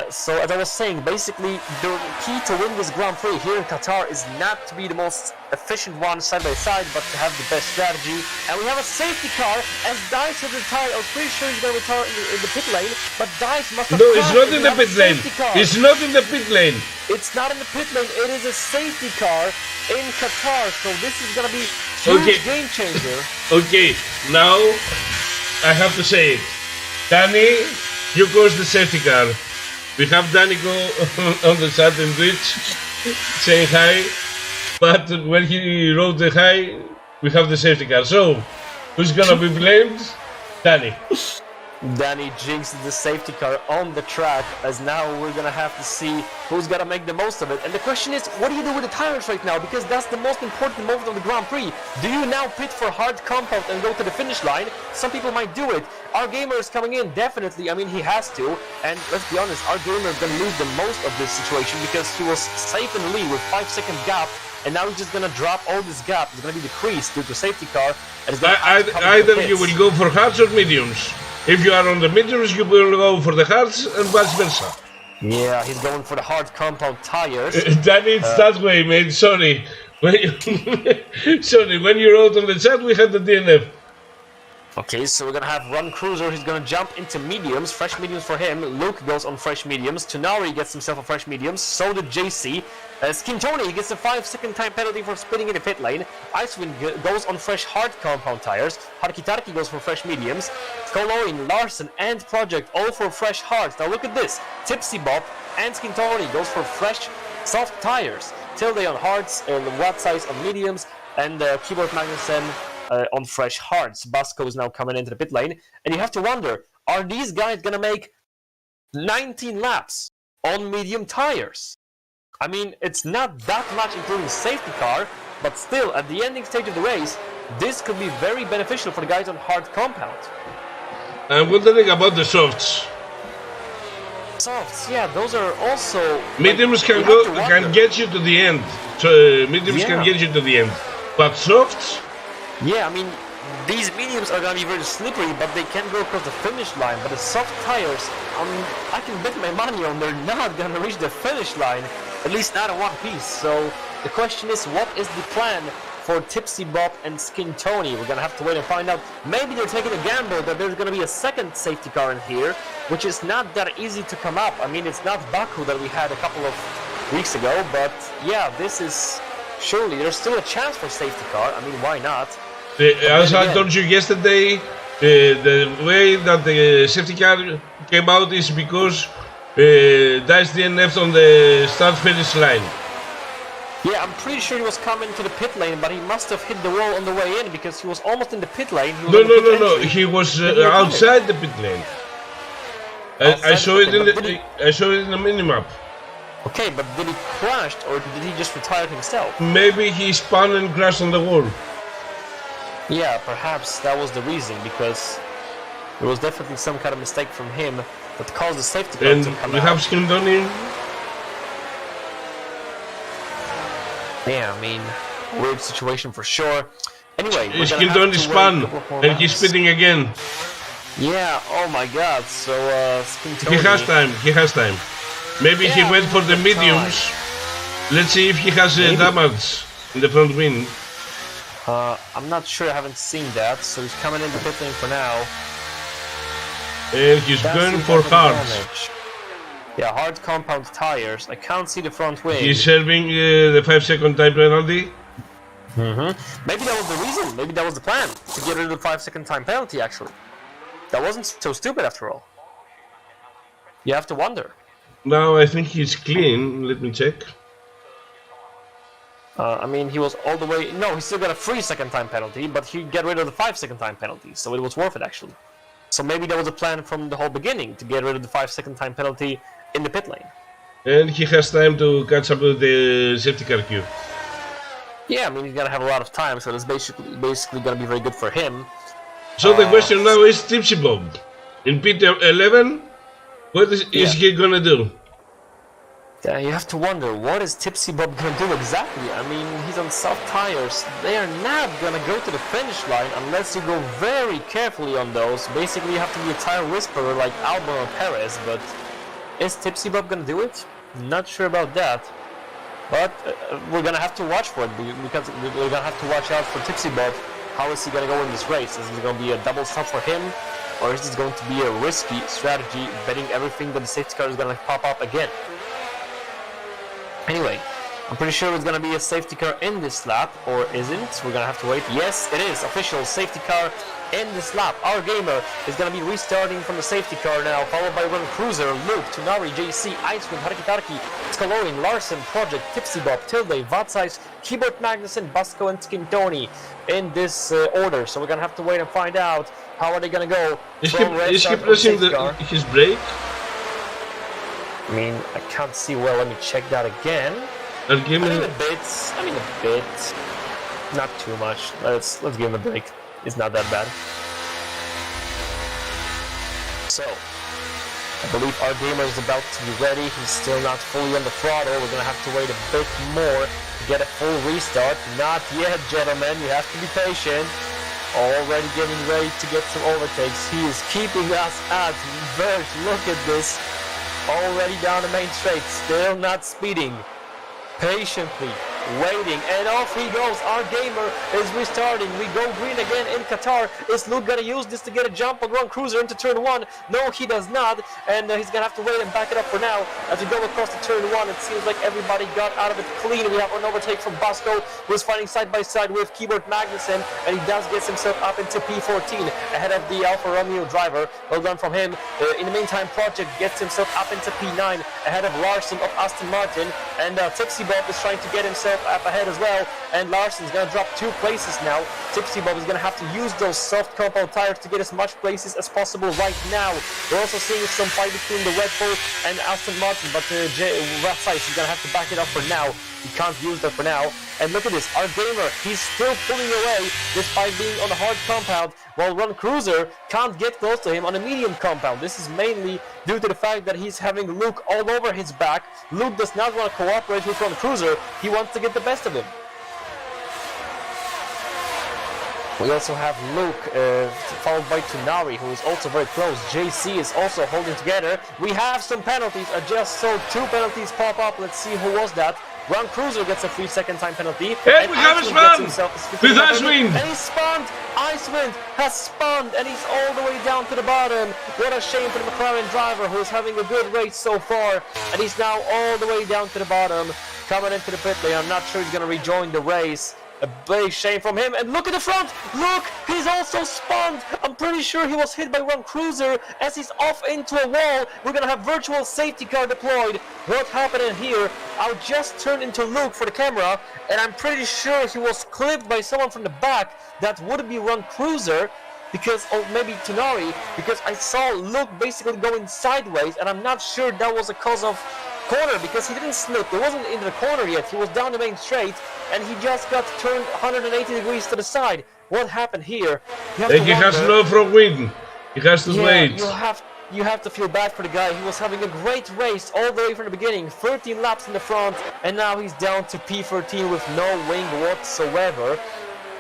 So as I was saying, basically the key to win this Grand Prix here in Qatar is not to be the most efficient one side by side, but to have the best strategy. And we have a safety car as Dice has retired. I was pretty sure he's going to retire in the pit lane, but Dice must have. No, it's not in the pit lane. It's not in the pit lane. It's not in the pit lane. It is a safety car in Qatar, so this is going to be a huge game changer. Okay, now I have to say it. Danny, you caused the safety car. We have Danny go on the chat in Twitch saying hi, but when he wrote the hi, we have the safety car. So, who's gonna be blamed? Danny. Danny jinxed the safety car on the track, as now we're gonna have to see who's gonna make the most of it. And the question is, what do you do with the tires right now? Because that's the most important moment of the Grand Prix. Do you now pit for hard compound and go to the finish line? Some people might do it. Our gamer is coming in, definitely. I mean, he has to. And let's be honest, our gamer is gonna lose the most of this situation, because he was safe in the lead with 5-second gap. And now he's just gonna drop all this gap. It's gonna be decreased due to safety car. And it's either you will go for hards or mediums. If you are on the mediums, you will go for the hards and vice versa. Yeah, he's going for the hard compound tires. Danny, it's that way, mate. Sorry. Sorry, when you wrote on the chat, we had the DNF. Okay, so we're gonna have Run Cruiser. He's gonna jump into mediums, fresh mediums for him. Luke goes on fresh mediums. Tunari gets himself a fresh mediums. So did JC. Skintoni gets a 5-second time penalty for spinning in the pit lane. Icewind goes on fresh hard compound tires. Harkitarki goes for fresh mediums. Skoloin, Larsen, and Project all for fresh hards. Now look at this. Tipsy Bob and Skintoni goes for fresh soft tires. Tilde on hards, Watt size on mediums, and Keyboard Magnussen on fresh hards. Basco is now coming into the pit lane, and you have to wonder, are these guys gonna make 19 laps on medium tires? I mean, it's not that much including safety car, but still, at the ending stage of the race, this could be very beneficial for the guys on hard compound. And what do you think about the softs? Softs, yeah, those are also... Mediums can get you to the end. So mediums can get you to the end. But softs? Yeah, I mean, these mediums are gonna be very slippery, but they can go across the finish line. But the soft tires, I can bet my money on they're not gonna reach the finish line, at least not in one piece. So the question is, what is the plan for Tipsy Bob and Skin Tony? We're gonna have to wait and find out. Maybe they're taking a gamble that there's gonna be a second safety car in here, which is not that easy to come up. I mean, it's not Baku that we had a couple of weeks ago, but yeah, this is surely there's still a chance for safety car. I mean, why not? As I told you yesterday, the way that the safety car came out is because Dice DNF'd on the start-finish line. Yeah, I'm pretty sure he was coming to the pit lane, but he must have hit the wall on the way in because he was almost in the pit lane. No. He was outside the pit lane. I saw it in the minimap. Okay, but did he crash or did he just retire himself? Maybe he spun and crashed on the wall. Yeah, perhaps that was the reason, because there was definitely some kind of mistake from him that caused the safety car to come out. And we have Skin Tony. Yeah, I mean, weird situation for sure. Anyway, Skin Tony spun and he's spinning again. Yeah, oh my god, so Skin Tony... He has time. Maybe he went for the mediums. Let's see if he has damage in the front wing. I'm not sure, I haven't seen that, so he's coming into pit lane for now. And he's going for hards. Yeah, hard compound tires. I can't see the front wing. He's serving the 5-second time penalty. Maybe that was the reason. Maybe that was the plan, to get rid of the 5-second time penalty, actually. That wasn't so stupid after all. You have to wonder. Now I think he's clean. Let me check. I mean, he was all the way... No, he still got a 3-second time penalty, but he got rid of the 5-second time penalty, so it was worth it, actually. So maybe that was a plan from the whole beginning, to get rid of the 5-second time penalty in the pit lane. And he has time to catch up with the safety car queue. Yeah, I mean, he's gonna have a lot of time, so that's basically gonna be very good for him. So the question now is Tipsy Bob. In pit 11, what is he gonna do? Yeah, you have to wonder, what is Tipsy Bob gonna do exactly? I mean, he's on soft tires. They are not gonna go to the finish line unless you go very carefully on those. Basically, you have to be a tire whisperer like Albon or Perez, but is Tipsy Bob gonna do it? Not sure about that. But we're gonna have to watch for it, because we're gonna have to watch out for Tipsy Bob. How is he gonna go in this race? Is it gonna be a double stop for him? Or is this going to be a risky strategy, betting everything that the safety car is gonna pop up again? Anyway, I'm pretty sure it's gonna be a safety car in this lap, or isn't? We're gonna have to wait. Yes, it is official safety car in this lap. Our gamer is gonna be restarting from the safety car now, followed by Run Cruiser, Luke, Tunari, JC, Icewind, Harakitarki, Skaloin, Larson, Project, Tipsy Bob, Tilde, Vatsize, Keyboard Magnussen, Basco, and Skin Tony in this order. So we're gonna have to wait and find out how are they gonna go. Is he pressing his brake? I mean, I can't see well. Let me check that again. I mean a bit. Not too much. Let's give him a break. It's not that bad. So, I believe our gamer is about to be ready. He's still not fully on the throttle. We're gonna have to wait a bit more to get a full restart. Not yet, gentlemen. You have to be patient. Already getting ready to get some overtakes. He is keeping us at verge. Look at this. Already down the main straight, still not speeding. Patiently waiting, and off he goes. Our gamer is restarting. We go green again in Qatar. Is Luke gonna use this to get a jump on Run Cruiser into turn 1? No, he does not, and he's gonna have to wait and back it up for now. As we go across the turn 1, it seems like everybody got out of it clean. We have an overtake from Basco, who is fighting side by side with Keyboard Magnussen, and he does get himself up into P14 ahead of the Alfa Romeo driver. Well done from him. In the meantime, Project gets himself up into P9 ahead of Larson of Aston Martin, and Tipsy Bob is trying to get himself up ahead as well, and Larson's gonna drop 2 places now. Tipsy Bob is gonna have to use those soft compound tires to get as much places as possible right now. We're also seeing some fight between the Red Bull and Aston Martin, but Vatsize is gonna have to back it up for now. He can't use that for now. And look at this, our gamer, he's still pulling away despite being on a hard compound, while Run Cruiser can't get close to him on a medium compound. This is mainly due to the fact that he's having Luke all over his back. Luke does not want to cooperate with Run Cruiser. He wants to get the best of him. We also have Luke, followed by Tunari, who is also very close. JC is also holding together. We have some penalties. I just saw 2 penalties pop up. Let's see who was that. Ron Cruiser gets a 3-second time penalty. And we have a spun! With Icewind! And he's spun! Icewind has spun, and he's all the way down to the bottom. What a shame for the McLaren driver, who's having a good race so far. And he's now all the way down to the bottom, coming into the pit lane. I'm not sure he's going to rejoin the race. A big shame from him, and look at the front! Look! He's also spun! I'm pretty sure he was hit by Ron Cruiser as he's off into a wall. We're gonna have virtual safety car deployed. What happened in here? I'll just turn into Luke for the camera, and I'm pretty sure he was clipped by someone from the back. That would be Ron Cruiser, because, or maybe Tunari, because I saw Luke basically going sideways, and I'm not sure that was a cause of corner, because he didn't slip. He wasn't in the corner yet. He was down the main straight, and he just got turned 180 degrees to the side. What happened here? He has no front wing. He has to wait. You have to feel bad for the guy. He was having a great race all the way from the beginning. 13 laps in the front, and now he's down to P13 with no wing whatsoever.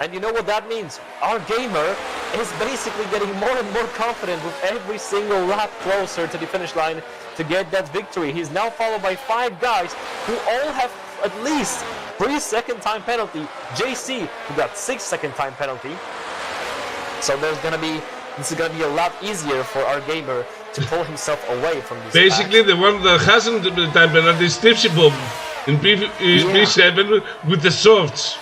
And you know what that means? Our gamer is basically getting more and more confident with every single lap closer to the finish line to get that victory. He's now followed by 5 guys who all have at least 3-second time penalty. JC, who got 6-second time penalty. So this is gonna be a lot easier for our gamer to pull himself away from these Basically, the one that hasn't the time penalty is Tipsy Bob in P7 with the softs.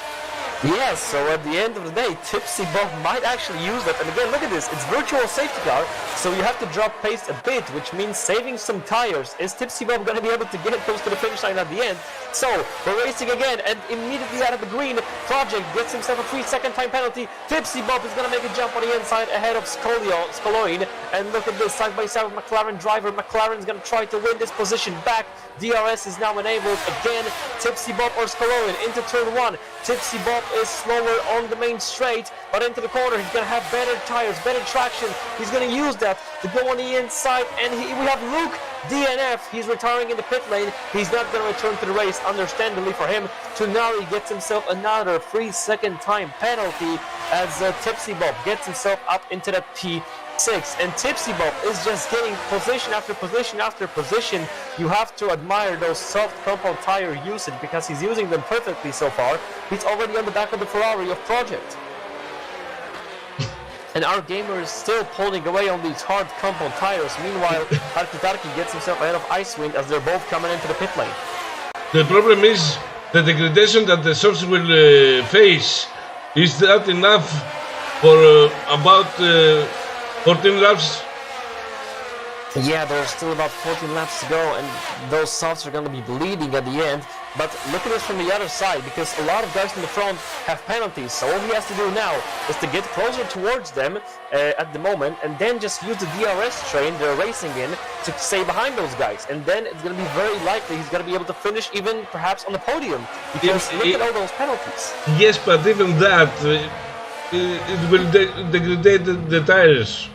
Yes, so at the end of the day, Tipsy Bob might actually use that. And again, look at this, it's virtual safety car, so you have to drop pace a bit, which means saving some tires. Is Tipsy Bob going to be able to get close to the finish line at the end? So, we're racing again, and immediately out of the green, Project gets himself a 3-second time penalty. Tipsy Bob is going to make a jump on the inside ahead of Scoloin. And look at this, side by side with McLaren driver. McLaren's going to try to win this position back. DRS is now enabled again. Tipsy Bob or Scoloin into turn 1. Tipsy Bob is slower on the main straight, but into the corner he's going to have better tires, better traction. He's going to use that to go on the inside, and we have Luke DNF. He's retiring in the pit lane. He's not going to return to the race, understandably for him. Tunari gets himself another 3-second time penalty as Tipsy Bob gets himself up into that P6, and Tipsy Bob is just getting position after position after position. You have to admire those soft compound tire usage because he's using them perfectly so far. He's already on the back of the Ferrari of Project. And our gamer is still pulling away on these hard compound tires. Meanwhile, Tarki gets himself ahead of Icewind as they're both coming into the pit lane. The problem is the degradation that the softs will face. Is that enough for about 14 laps? Yeah, there's still about 14 laps to go, and those softs are going to be bleeding at the end. But look at this from the other side, because a lot of guys in the front have penalties. So all he has to do now is to get closer towards them at the moment, and then just use the DRS train they're racing in to stay behind those guys. And then it's going to be very likely he's going to be able to finish even perhaps on the podium, because look at all those penalties. Yes, but even that, it will degrade the tires.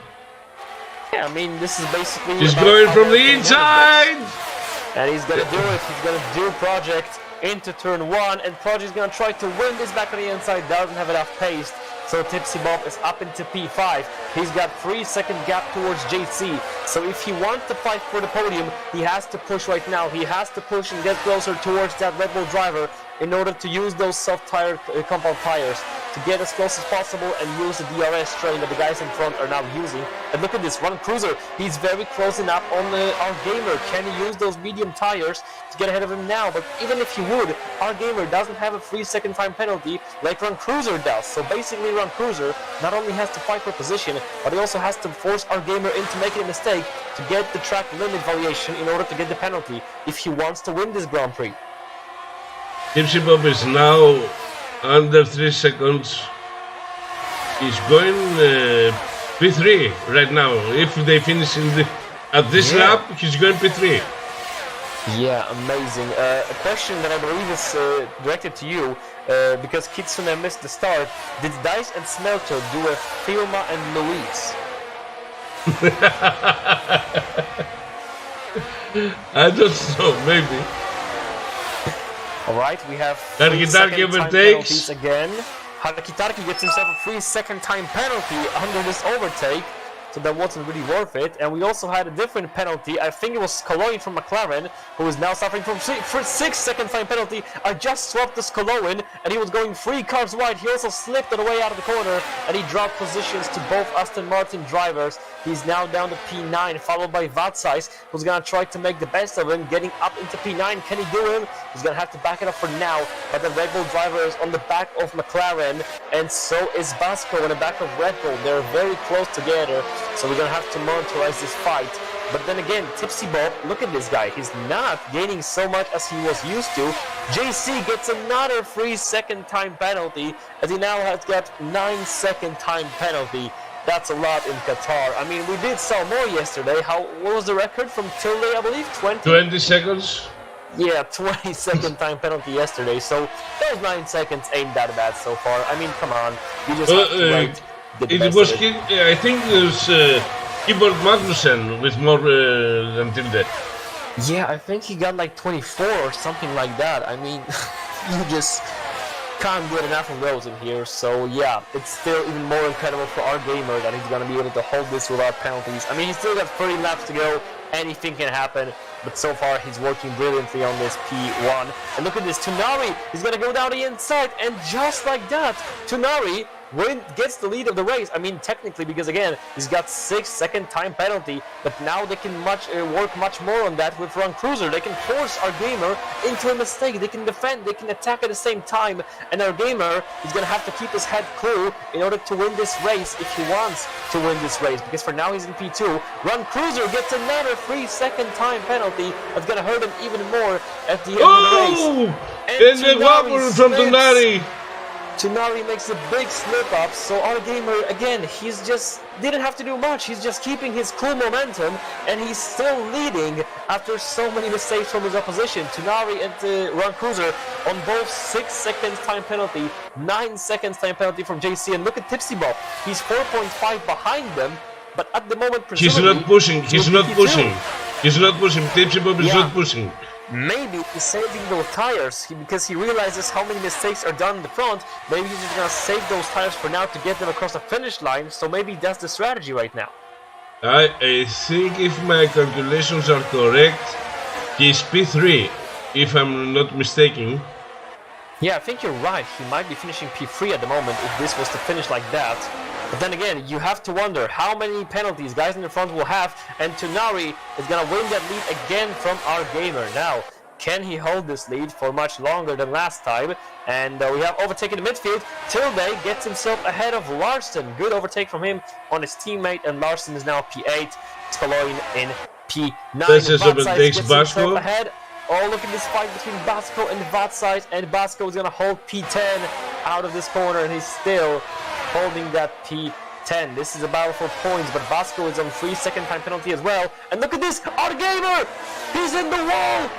Yeah, I mean, this is basically... He's going from the inside! And he's going to do it. He's going to do Project into turn 1, and Project's going to try to win this back on the inside. Doesn't have enough pace, so Tipsy Bob is up into P5. He's got 3-second gap towards JC. So if he wants to fight for the podium, he has to push right now. He has to push and get closer towards that Red Bull driver in order to use those soft tire compound tires to get as close as possible and use the DRS train that the guys in front are now using. And look at this, Ron Cruiser, he's very close enough on our gamer. Can he use those medium tires to get ahead of him now? But even if he would, our gamer doesn't have a 3-second time penalty like Ron Cruiser does. So basically Ron Cruiser not only has to fight for position, but he also has to force our gamer into making a mistake to get the track limit variation in order to get the penalty if he wants to win this Grand Prix. Tipsy Bob is now under 3 seconds. He's going P3 right now. If they finish at this lap, he's going P3. Yeah, amazing. A question that I believe is directed to you, because Kitsune missed the start. Did Dice and Smelter do a Filma and Louise? I don't know, maybe. Alright, we have Darky penalties again. Hakitarki gets himself a free second time penalty under this overtake, so that wasn't really worth it. And we also had a different penalty. I think it was Skoloin from McLaren, who is now suffering from 6 second time penalty. I just swapped the Skoloin, and he was going 3 cars wide. He also slipped on the way out of the corner, and he dropped positions to both Aston Martin drivers. He's now down to P9, followed by Vatsais, who's gonna try to make the best of him, getting up into P9. Can he do him? He's gonna have to back it up for now, but the Red Bull driver is on the back of McLaren, and so is Basco on the back of Red Bull. They're very close together, so we're gonna have to monitorize this fight. But then again, Tipsy Bob, look at this guy. He's not gaining so much as he was used to. JC gets another free second time penalty, as he now has got 9 second time penalty. That's a lot in Qatar. I mean, we did sell more yesterday. What was the record from Tilde, I believe? 20 seconds? Yeah, 20 second time penalty yesterday. So those 9 seconds ain't that bad so far. I mean, come on. You just have to wait. It was, I think it was Keyboard Magnussen with more than Tilde. Yeah, I think he got like 24 or something like that. I mean, you just can't get enough of those in here. So yeah, it's still even more incredible for our gamer that he's gonna be able to hold this without penalties. I mean, he's still got 30 laps to go. Anything can happen, but so far he's working brilliantly on this P1. And look at this, Tunari, he's gonna go down the inside, and just like that, Tunari gets the lead of the race. I mean, technically, because again, he's got 6 second time penalty, but now they can work much more on that with Run Cruiser. They can force our gamer into a mistake. They can defend, they can attack at the same time, and our gamer is gonna have to keep his head cool in order to win this race if he wants to win this race, because for now he's in P2. Run Cruiser gets another 3 second time penalty. That's gonna hurt him even more at the end of the race. And the wobble from Tunari. Tunari makes a big slip up, so our gamer, again, he's just didn't have to do much. He's just keeping his cool momentum, and he's still leading after so many mistakes from his opposition. Tunari and Run Cruiser on both 6 seconds time penalty, 9 seconds time penalty from JC, and look at Tipsy Bob. He's 4.5 behind them, but at the moment, he's not pushing. He's not pushing. He's not pushing. Tipsy Bob is not pushing. Maybe he's saving those tires because he realizes how many mistakes are done in the front. Maybe he's just gonna save those tires for now to get them across the finish line. So maybe that's the strategy right now. I think if my calculations are correct, he's P3, if I'm not mistaken. Yeah, I think you're right. He might be finishing P3 at the moment if this was to finish like that. But then again, you have to wonder how many penalties guys in the front will have, and Tunari is going to win that lead again from our gamer. Now, can he hold this lead for much longer than last time? And we have overtaken the midfield. Tilde gets himself ahead of Larson. Good overtake from him on his teammate, and Larson is now P8. Skoloin in P9. This is Basco ahead. Oh, look at this fight between Basco and Vatsais, and Basco is going to hold P10 out of this corner, and he's still holding that P10. This is a battle for points, but Basco is on 3 second time penalty as well. And look at this, our gamer! He's in the wall!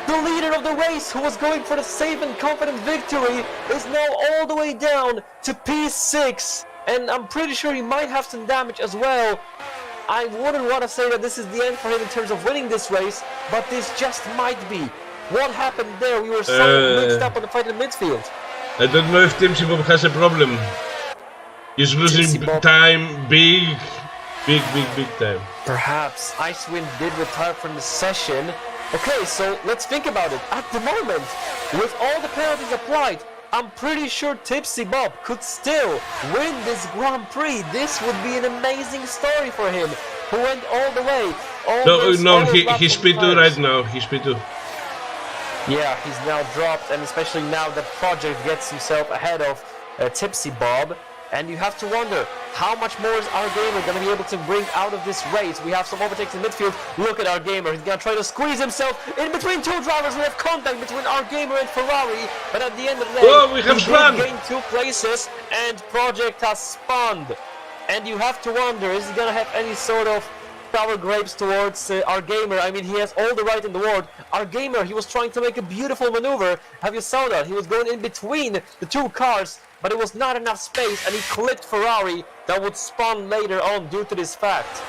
The leader of the race, who was going for the safe and confident victory, is now all the way down to P6. And I'm pretty sure he might have some damage as well. I wouldn't want to say that this is the end for him in terms of winning this race, but this just might be. What happened there? We were so mixed up on the fight in the midfield. I don't know if Tipsy Bob has a problem. He's losing time, big time. Perhaps Icewind did retire from the session. Okay, so let's think about it. At the moment, with all the penalties applied, I'm pretty sure Tipsy Bob could still win this Grand Prix. This would be an amazing story for him, who went all the way. He's P2 right now. He's P2. Yeah, he's now dropped, and especially now that Project gets himself ahead of Tipsy Bob. And you have to wonder, how much more is our gamer going to be able to bring out of this race? We have some overtakes in midfield. Look at our gamer. He's going to try to squeeze himself in between two drivers. We have contact between our gamer and Ferrari. But at the end of the day, we have spun. Gained 2 places, and Project has spun. And you have to wonder, is he going to have any sort of sour grapes towards our gamer? I mean, he has all the right in the world. Our gamer, he was trying to make a beautiful maneuver. Have you saw that? He was going in between the 2 cars, but it was not enough space, and he clipped Ferrari that would spawn later on due to this fact.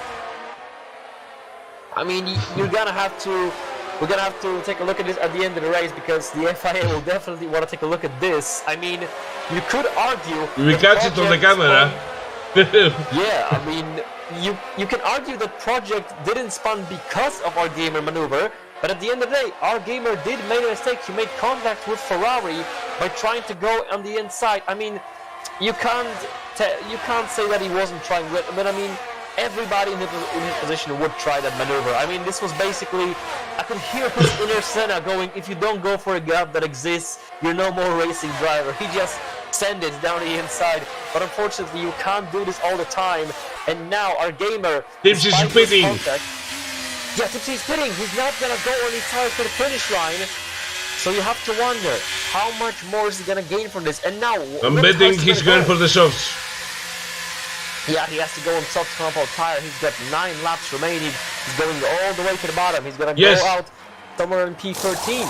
I mean, you're gonna have to we're gonna have to take a look at this at the end of the race because the FIA will definitely want to take a look at this. I mean, you could argue. We catch it on the camera. Yeah, I mean, you can argue that project didn't spawn because of our gamer maneuver, but at the end of the day, our gamer did make a mistake. He made contact with Ferrari by trying to go on the inside. I mean, you can't say that he wasn't trying with, but I mean, everybody in his position would try that maneuver. I mean, this was basically, I could hear his inner Senna going, if you don't go for a gap that exists, you're no more racing driver. He just sent it down the inside, but unfortunately you can't do this all the time. And now our gamer, Tipsy is spitting. Yeah, Tipsy is spitting. He's not gonna go on his tires to the finish line. So you have to wonder, how much more is he gonna gain from this? And now, I'm betting he's going for the softs. Yeah, he has to go on soft compound tire. He's got 9 laps remaining. He's going all the way to the bottom. He's gonna go out somewhere in P13.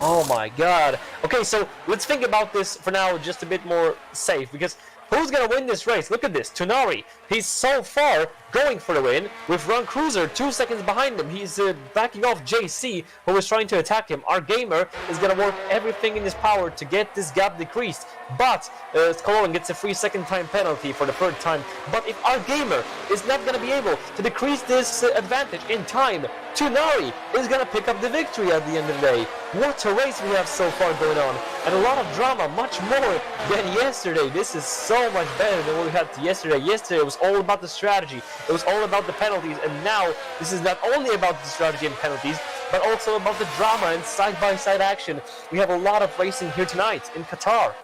Oh my god. Okay, so let's think about this for now just a bit more safe, because who's gonna win this race? Look at this, Tonari. He's so far going for the win with Ron Cruiser 2 seconds behind him. He's backing off JC, who is trying to attack him. Our gamer is gonna work everything in his power to get this gap decreased, but Scalone gets a 3-second time penalty for the 3rd time. But if our gamer is not gonna be able to decrease this advantage in time, Tonari is gonna pick up the victory at the end of the day. What a race we have so far going on, and a lot of drama, much more than yesterday. This is so much better than what we had yesterday. Yesterday it was all about the strategy, it was all about the penalties, and now this is not only about the strategy and penalties, but also about the drama and side-by-side action. We have a lot of racing here tonight in Qatar.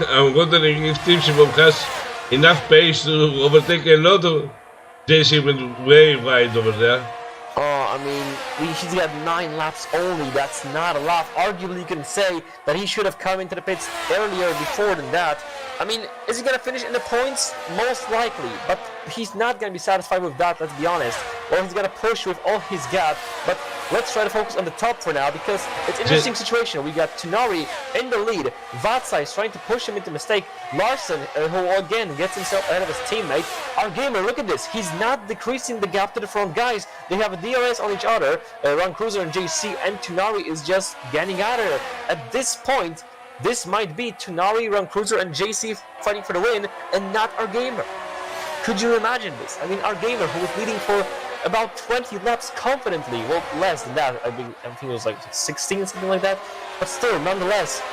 I'm wondering if Tipsy Bob has enough pace to overtake a lot of JC went way wide over there. I mean, he's got 9 laps only. That's not a lot. Arguably, you can say that he should have come into the pits earlier before than that. I mean, is he going to finish in the points? Most likely, but he's not going to be satisfied with that, let's be honest. Or he's going to push with all his gap. But let's try to focus on the top for now, because it's an interesting situation. We got Tonari in the lead. Vatsa is trying to push him into mistake. Larson, who again gets himself ahead of his teammate. Our gamer, look at this. He's not decreasing the gap to the front guys. They have a DRS on each other. Ron Cruiser and JC, and Tonari is just getting out of there. At this point, this might be Tonari, Ron Cruiser, and JC fighting for the win, and not our gamer. Could you imagine this? I mean, our gamer, who was leading for about 20 laps confidently, well, less than that, I think it was like 16, something like that, but still, nonetheless,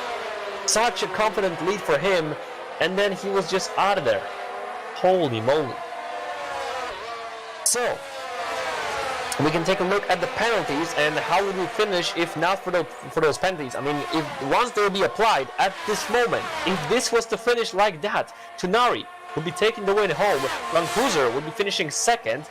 such a confident lead for him, and then he was just out of there. Holy moly. So, we can take a look at the penalties and how would we finish if not for those penalties. I mean, if once they will be applied at this moment, if this was to finish like that, Tonari would be taking the win home, Ron Cruiser would be finishing 2nd,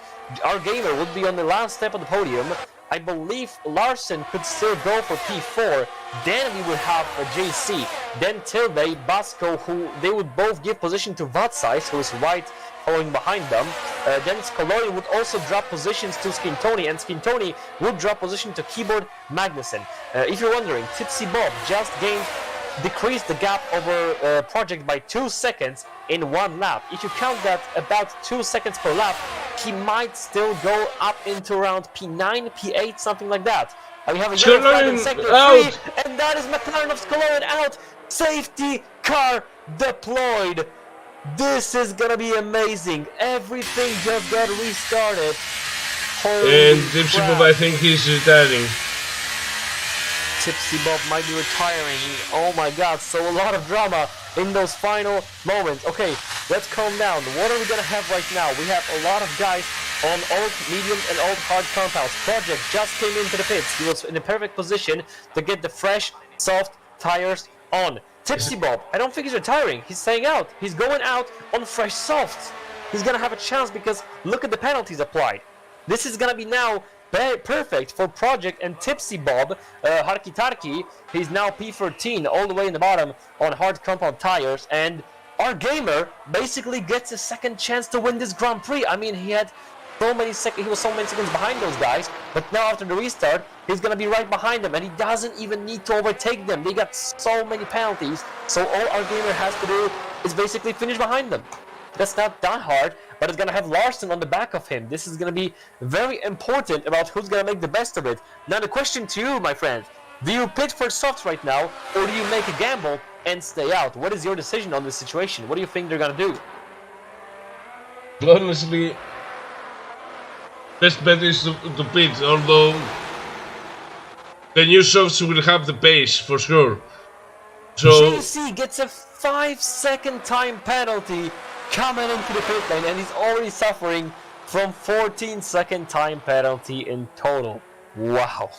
our gamer would be on the last step of the podium. I believe Larson could still go for P4, then we would have a JC, then Tilde, Basco, who they would both give position to Vatsais, who is right following behind them. Then Scaloni would also drop positions to Skintoni, and Skintoni would drop position to Keyboard Magnussen. If you're wondering, Tipsy Bob just decreased the gap over Project by 2 seconds in 1 lap. If you count that about 2 seconds per lap, he might still go up into around P9, P8, something like that. We have a yellow flag in sector 3, and that is McLaren of Scaloni out. Safety car deployed. This is gonna be amazing. Everything just got restarted. Holy and Tipsy Bob, I think he's retiring. Tipsy Bob might be retiring. Oh my god, so a lot of drama in those final moments. Okay, let's calm down. What are we gonna have right now? We have a lot of guys on old, medium, and old hard compounds. Project just came into the pits. He was in the perfect position to get the fresh, soft tires on. Tipsy Bob, I don't think he's retiring. He's staying out. He's going out on fresh softs. He's gonna have a chance because look at the penalties applied. This is gonna be now perfect for Project and Tipsy Bob. Harkitarki, he's now P13 all the way in the bottom on hard compound tires, and our gamer basically gets a 2nd chance to win this Grand Prix. I mean, he was so many seconds behind those guys, but now after the restart, he's gonna be right behind them, and he doesn't even need to overtake them. They got so many penalties, so all our gamer has to do is basically finish behind them. That's not that hard, but it's gonna have Larson on the back of him. This is gonna be very important about who's gonna make the best of it. Now the question to you, my friend, do you pit for softs right now, or do you make a gamble and stay out? What is your decision on this situation? What do you think they're gonna do? Honestly, best bet is to pit, although the new softs will have the pace for sure. So JC gets a 5-second time penalty coming into the pit lane, and he's already suffering from 14-second time penalty in total. Wow.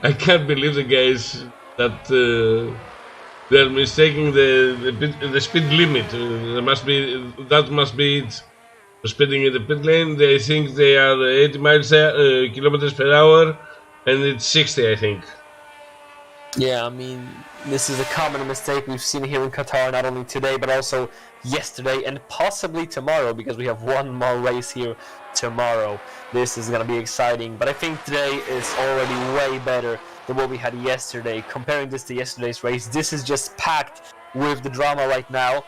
I can't believe the guys that they're mistaking the speed limit. That must be it. Speeding in the pit lane, they think they are 80 kilometers per hour, and it's 60, I think. Yeah, I mean, this is a common mistake we've seen here in Qatar, not only today, but also yesterday and possibly tomorrow, because we have one more race here tomorrow. This is going to be exciting, but I think today is already way better than what we had yesterday. Comparing this to yesterday's race, this is just packed with the drama right now.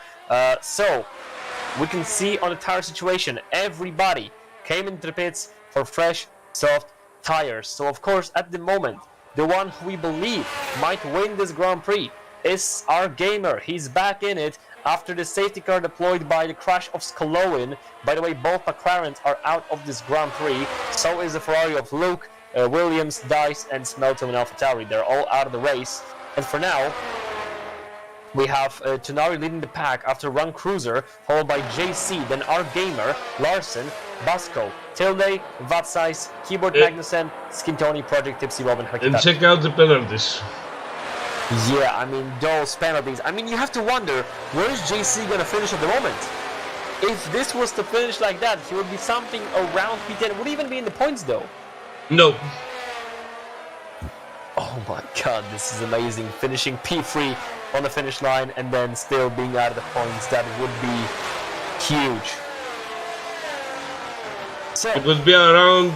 So, we can see on the tire situation, everybody came into the pits for fresh, soft tires. So, of course, at the moment, the one who we believe might win this Grand Prix is our gamer. He's back in it after the safety car deployed by the crash of Skoloin. By the way, both McLarens are out of this Grand Prix. So is the Ferrari of Luke, Williams, Dice, and Smelto and AlphaTauri. They're all out of the race. And for now, we have Tonari leading the pack after Run Cruiser, followed by JC, then our gamer, Larson, Basco, Tilde, Vatsize, Keyboard Magnussen, Skintoni, Project Tipsy Bob, and Hakitat. And check out the penalties. Yeah, I mean, those penalties. I mean, you have to wonder, where is JC gonna finish at the moment? If this was to finish like that, he would be something around P10. Would he even be in the points, though? No. Oh my god, this is amazing. Finishing P3 on the finish line and then still being out of the points. That would be huge. So, it would be around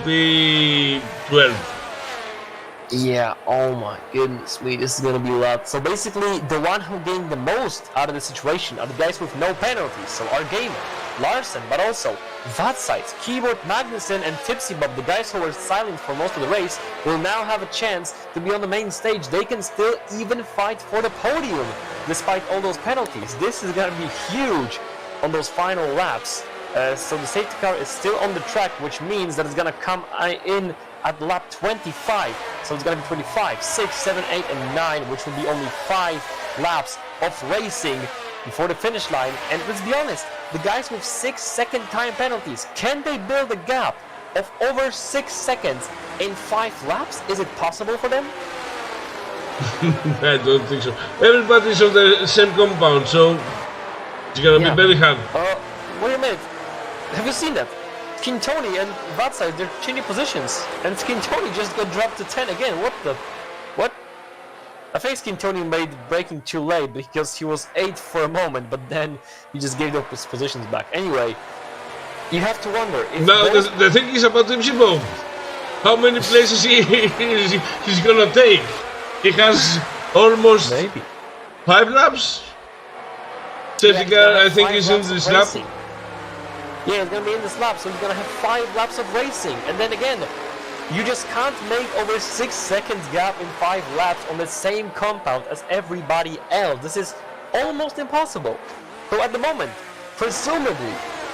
P12. Yeah, oh my goodness me, this is gonna be a lot. So basically, the one who gained the most out of the situation are the guys with no penalties. So our gamer, Larson, but also Vatsize, Keyboard Magnussen, and Tipsy Bob, the guys who were silent for most of the race, will now have a chance to be on the main stage. They can still even fight for the podium, despite all those penalties. This is gonna be huge on those final laps. So the safety car is still on the track, which means that it's gonna come in at lap 25. So it's gonna be 25, 6, 7, 8, and 9, which will be only 5 laps of racing before the finish line. And let's be honest, the guys with 6-second time penalties, can they build a gap of over 6 seconds in 5 laps? Is it possible for them? I don't think so. Everybody's on the same compound, so it's gonna be very hard. Wait a minute. Have you seen that? Skintoni and Vatsize, they're changing positions. And Skintoni just got dropped to 10 again. What? I think Skintoni made braking too late because he was 8th for a moment, but then he just gave up his positions back. Anyway, you have to wonder if... Now, the thing is about Tipsy Bob. How many places he's gonna take? He has almost maybe 5 laps? Safety car, I think, is in this lap. Yeah, it's gonna be in this lap, so he's gonna have 5 laps of racing. And then again, you just can't make over 6 seconds gap in 5 laps on the same compound as everybody else. This is almost impossible. So at the moment, presumably,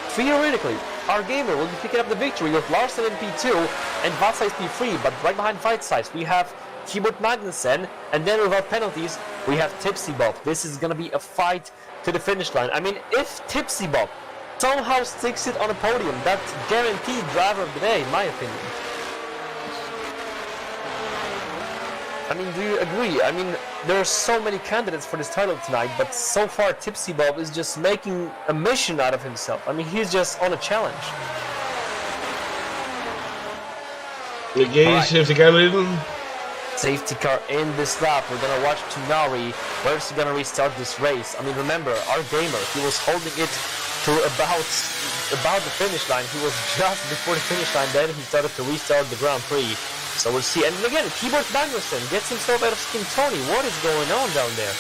theoretically, our gamer will be picking up the victory with Larson in P2 and Vatsize P3, but right behind Vatsize we have Keyboard Magnussen, and then without penalties, we have Tipsy Bob. This is gonna be a fight to the finish line. I mean, if Tipsy Bob somehow sticks it on a podium, that's guaranteed driver of the day, in my opinion. I mean, do you agree? I mean, there are so many candidates for this title tonight, but so far Tipsy Bob is just making a mission out of himself. I mean, he's just on a challenge. Okay, safety car leading. Safety car in this lap. We're gonna watch Tonari. Where's he gonna restart this race? I mean, remember, our gamer, he was holding it to about the finish line. He was just before the finish line, then he started to restart the Grand Prix. So we'll see. And again, Keyboard Magnussen gets himself out of Skintoni. What is going on down there?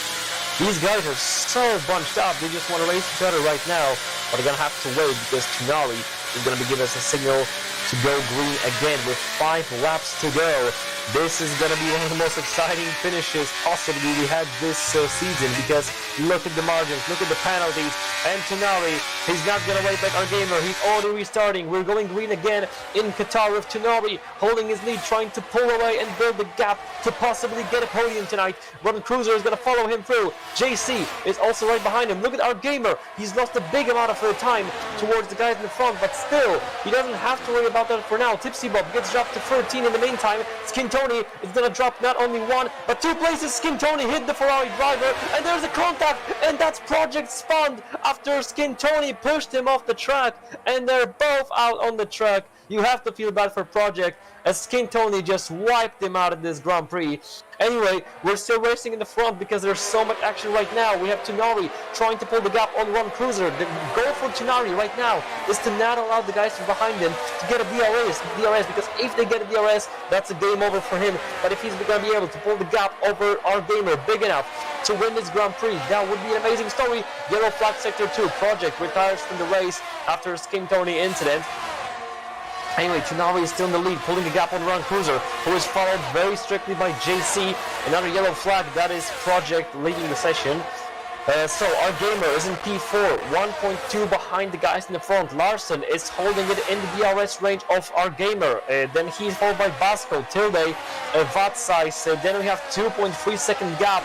These guys are so bunched up, they just want to race each other right now, but they're gonna have to wait because Tunari is gonna be giving us a signal to go green again with 5 laps to go. This is gonna be one of the most exciting finishes possibly we had this season, because look at the margins, look at the penalties, and Tunari, he's not gonna wait back our gamer, he's already restarting. We're going green again in Qatar with Tunari holding his lead, trying to pull away and build the gap to possibly get a podium tonight. Run Cruiser is gonna follow him through. JC is also right behind him. Look at our gamer, he's lost a big amount of time towards the guys in the front, but still, he doesn't have to worry about that for now. Tipsy Bob gets dropped to 13 in the meantime. Skin Tony is gonna drop not only 1, but 2 places. Skin Tony hit the Ferrari driver, and there's a contact, and that's Project Spun after Skin Tony pushed him off the track, and they're both out on the track. You have to feel bad for Project, as Skin Tony just wiped him out of this Grand Prix. Anyway, we're still racing in the front because there's so much action right now. We have Tunari trying to pull the gap on Run Cruiser. The goal for Tunari right now is to not allow the guys from behind him to get a DRS, because if they get a DRS, that's a game over for him. But if he's going to be able to pull the gap over our gamer big enough to win this Grand Prix, that would be an amazing story. Yellow flag sector 2. Project retires from the race after a Skin Tony incident. Anyway, Tunari is still in the lead, pulling the gap on Run Cruiser, who is followed very strictly by JC. Another yellow flag, that is Project leading the session. So our gamer is in P4, 1.2 behind the guys in the front. Larson is holding it in the DRS range of our gamer. Then he's followed by Basco, Tilde, Vatsize. Then we have 2.3 second gap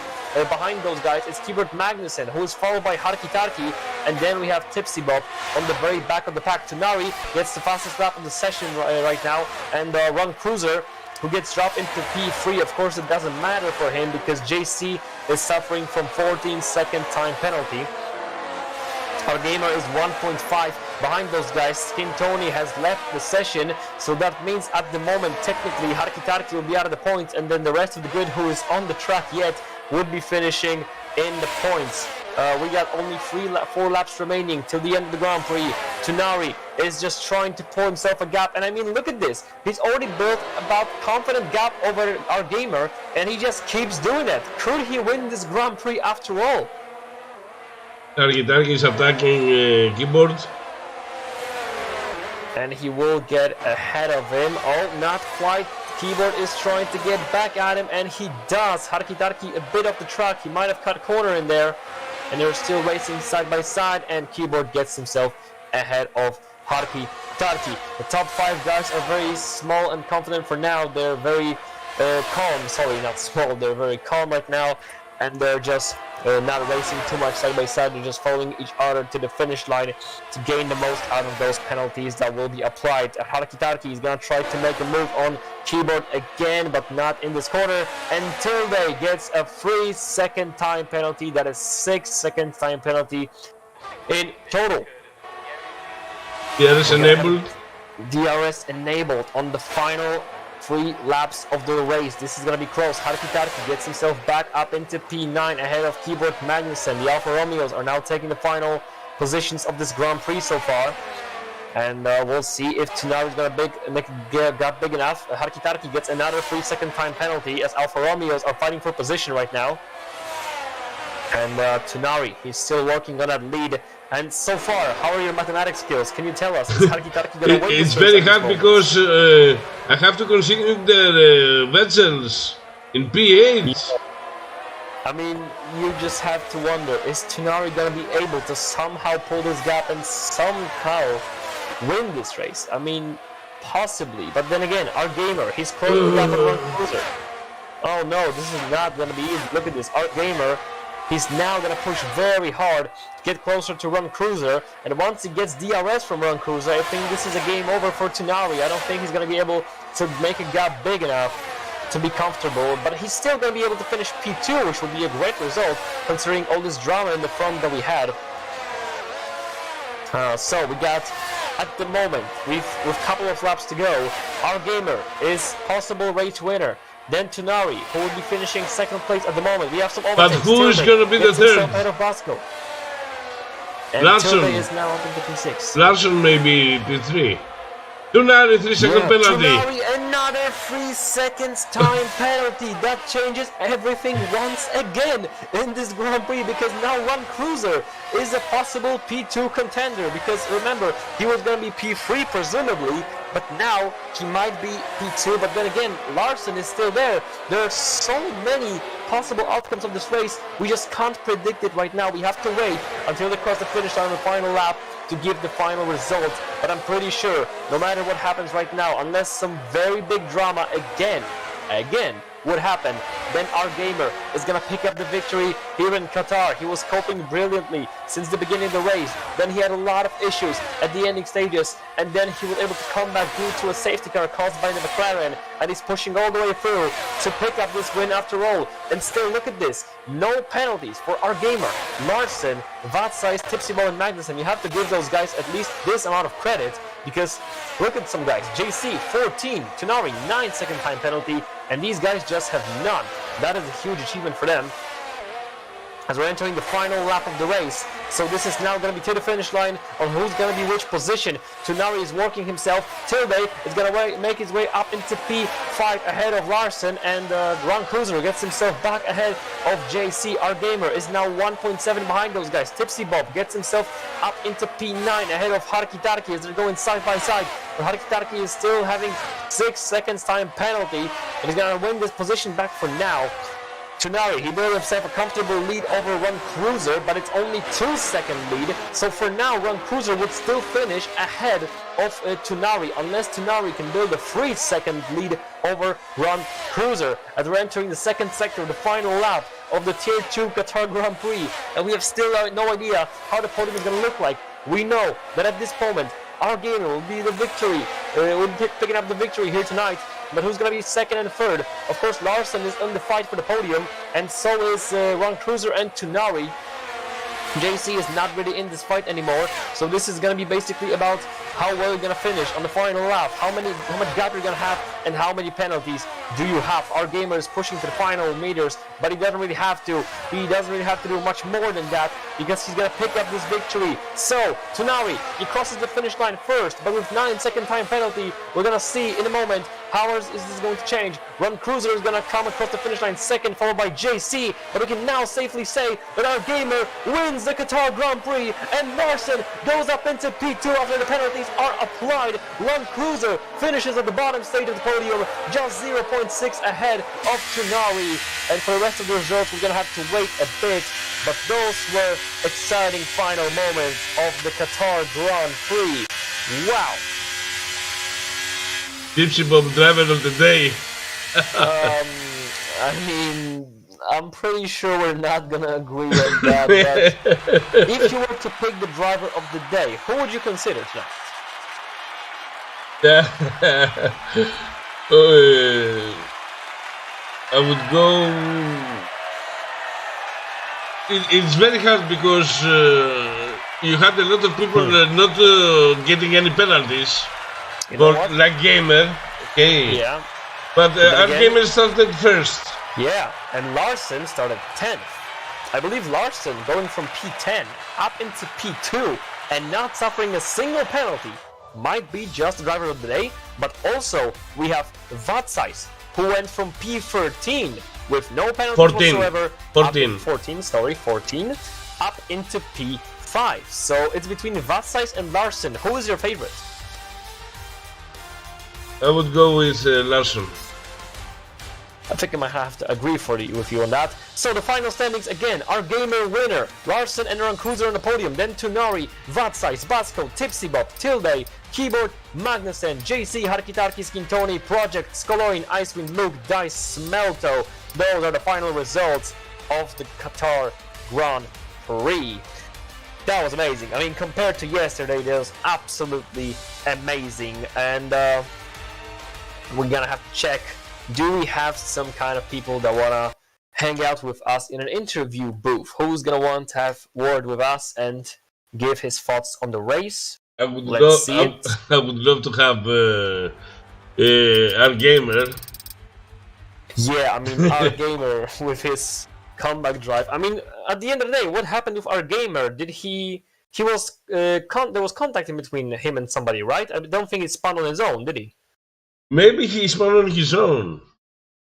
behind those guys. It's Keyboard Magnussen, who is followed by Harki Tarki. And then we have Tipsy Bob on the very back of the pack. Tunari gets the fastest lap of the session right now. And Run Cruiser, who gets dropped into P3. Of course, it doesn't matter for him because JC is suffering from 14-second time penalty. Our gamer is 1.5 behind those guys. Skin Tony has left the session, so that means at the moment, technically, Harkitarki will be out of the points, and then the rest of the grid who is on the track yet would be finishing in the points. We got only 4 laps remaining till the end of the Grand Prix. Tunari is just trying to pull himself a gap, and I mean, look at this. He's already built about confident gap over our gamer, and he just keeps doing it. Could he win this Grand Prix after all? Targi is attacking Keyboard. And he will get ahead of him. Oh, not quite. Keyboard is trying to get back at him, and he does. Harki a bit off the track. He might have cut a corner in there. And they're still racing side by side, and Keyboard gets himself ahead of Harki Tarki. The top 5 guys are very small and confident for now. They're very calm. Sorry, not small. They're very calm right now, and they're just not racing too much side by side. They're just following each other to the finish line to gain the most out of those penalties that will be applied. Harki Tarki is going to try to make a move on Keyboard again, but not in this corner, and Tilde gets a 3-second time penalty. That is 6-second time penalty in total. DRS enabled. DRS enabled on the final 3 laps of the race. This is going to be close. Harki gets himself back up into P9 ahead of Keyboard Magnussen. The Alfa Romeos are now taking the final positions of this Grand Prix so far. And we'll see if Tunari is going to make a gap big enough. Harki gets another 3-second time penalty as Alfa Romeos are fighting for position right now. And Tunari, he's still working on that lead. And so far, how are your mathematics skills? Can you tell us? Is Harki going to win? It's very hard because I have to consider the vessels in P8. I mean, you just have to wonder, is Tunari going to be able to somehow pull this gap and somehow win this race? I mean, possibly. But then again, our gamer, he's closing the gap on Run Cruiser. Oh no, this is not going to be easy. Look at this, our gamer, he's now going to push very hard to get closer to Run Cruiser, and once he gets DRS from Run Cruiser, I think this is a game over for Tunari. I don't think he's going to be able to make a gap big enough to be comfortable, but he's still going to be able to finish P2, which would be a great result considering all this drama in the front that we had. So we got, at the moment, with a couple of laps to go, our gamer is possible race winner. Then Tunari, who will be finishing second place at the moment. We have some overtakes. But who is going to be the third? Ahead of Basco. And Larson Tilde is now up into P6. Larson may be P3. Tunari, 3-second penalty. Tunari, another 3 seconds time penalty. That changes everything once again in this Grand Prix, because now Ron Cruiser is a possible P2 contender, because remember, he was going to be P3 presumably, but now he might be P2. But then again, Larson is still there. There are so many possible outcomes of this race. We just can't predict it right now. We have to wait until they cross the finish line on the final lap to give the final result. But I'm pretty sure, no matter what happens right now, unless some very big drama again would happen, then our gamer is gonna pick up the victory here in Qatar. He was coping brilliantly since the beginning of the race. Then he had a lot of issues at the ending stages, and then he was able to come back due to a safety car caused by the McLaren, and he's pushing all the way through to pick up this win after all. And still, look at this, no penalties for our gamer. Larson, Vatsize, Tipsybo, and Magnussen. You have to give those guys at least this amount of credit, because look at some guys. JC 14, Tunari 9-second time penalty, and these guys just have none. That is a huge achievement for them, as we're entering the final lap of the race. So this is now going to be to the finish line on who's going to be which position. Tunari is working himself. Tilde is going to make his way up into P5 ahead of Larson, and Ron Cruiser gets himself back ahead of JC. Our gamer is now 1.7 behind those guys. Tipsy Bob gets himself up into P9 ahead of Harki Tarki as they're going side by side. But Harki Tarki is still having 6 seconds time penalty, and he's going to win this position back for now. Tunari, he built himself a comfortable lead over Ron Cruiser, but it's only 2-second lead. So for now, Ron Cruiser would still finish ahead of Tunari, unless Tunari can build a 3-second lead over Ron Cruiser. As we're entering the second sector, the final lap of the Tier 2 Qatar Grand Prix, and we have still no idea how the podium is going to look like. We know that at this moment, our gamer will be the victory, will be picking up the victory here tonight. But who's going to be second and third? Of course, Larson is in the fight for the podium, and so is Ron Cruiser and Tunari. JC is not really in this fight anymore, so this is going to be basically about how well you're going to finish on the final lap, how much gap you're going to have, and how many penalties do you have. Our gamer is pushing to the final meters, but he doesn't really have to. He doesn't really have to do much more than that, because he's going to pick up this victory. So, Tunari, he crosses the finish line first, but with 9-second time penalty, we're going to see in a moment how is this going to change. Ron Cruiser is going to come across the finish line second, followed by JC, but we can now safely say that our gamer wins the Qatar Grand Prix, and Larson goes up into P2 after the penalties are applied. Ron Cruiser finishes at the bottom stage of the podium, just 0.6 ahead of Tunari. And for the rest of the results, we're going to have to wait a bit, but those were exciting final moments of the Qatar Grand Prix. Wow. Gypsy Bob driver of the day. I mean, I'm pretty sure we're not gonna agree on that, but if you were to pick the driver of the day, who would you consider tonight? I would go... It's very hard because you had a lot of people not getting any penalties. For like gamer, okay. Yeah. But our gamer started first. Yeah, and Larson started 10th. I believe Larson going from P10 up into P2 and not suffering a single penalty might be just the driver of the day, but also we have Vatsize, who went from P13 with no penalties whatsoever. 14, up into P5. So it's between Vatsize and Larson. Who is your favorite? I would go with Larson. I think I might have to agree with you on that. So the final standings again, our gamer winner, Larson and Ron Cruiser on the podium, then Tunari, Vatsize, Basco, Tipsy Bob, Tilde, Keyboard, Magnussen, JC, Harkitarki, Skintoni, Project, Skoloin, Icewind, Luke, Dice, Smelto. Those are the final results of the Qatar Grand Prix. That was amazing. I mean, compared to yesterday, that was absolutely amazing. And we're gonna have to check, do we have some kind of people that wanna hang out with us in an interview booth? Who's gonna want to have word with us and give his thoughts on the race? I would love to have our gamer. Yeah, I mean, our gamer with his comeback drive. I mean, at the end of the day, what happened with our gamer? Did he he was there was contact in between him and somebody, right? I don't think he spun on his own, did he? Maybe he spun on his own.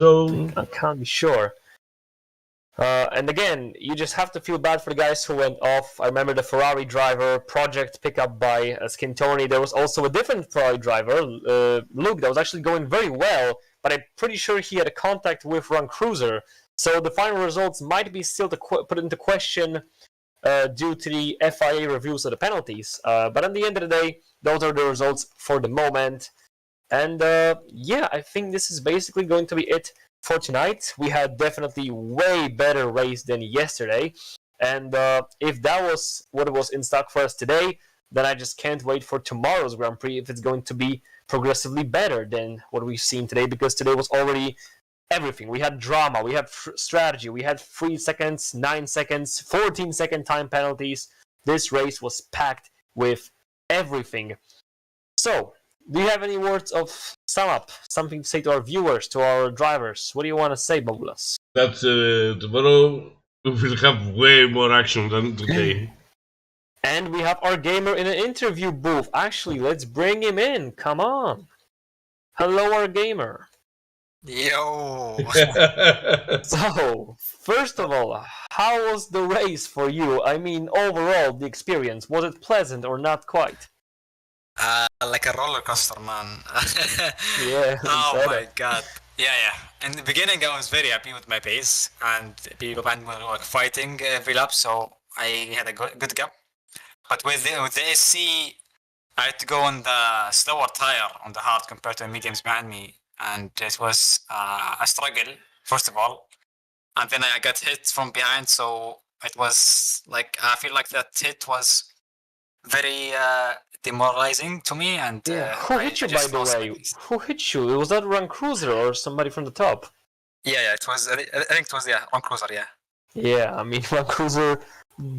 So I can't be sure. And again, you just have to feel bad for the guys who went off. I remember the Ferrari driver, project pickup by Skintoni. There was also a different Ferrari driver, Luke, that was actually going very well, but I'm pretty sure he had a contact with Run Cruiser. So the final results might be still to put into question due to the FIA reviews of the penalties. But at the end of the day, those are the results for the moment. And yeah, I think this is basically going to be it for tonight. We had definitely way better race than yesterday, and if that was what was in stock for us today, then I just can't wait for tomorrow's Grand Prix if it's going to be progressively better than what we've seen today, because today was already everything. We had drama, we had strategy, we had 3 seconds, 9 seconds, 14-second time penalties. This race was packed with everything. So do you have any words of sum up? Something to say to our viewers, to our drivers? What do you want to say, Babulas? that tomorrow we will have way more action than today. And we have our gamer in an interview booth. Actually, let's bring him in. Come on. Hello, our gamer. Yo! So, first of all, how was the race for you? I mean, overall, the experience. Was it pleasant or not quite? Like a roller coaster, man. Yeah. Oh my god. Yeah. In the beginning, I was very happy with my pace, and people were like fighting every lap, so I had a good gap. But with the SC, I had to go on the slower tire on the hard compared to the mediums behind me, and it was a struggle first of all, and then I got hit from behind, so it was like I feel like that hit was very demoralizing to me, and Yeah. Who hit you, by the way? Who hit you? Was that Run Cruiser or somebody from the top? Yeah, it was. I think it was Run Cruiser. Yeah. Yeah, I mean, Run Cruiser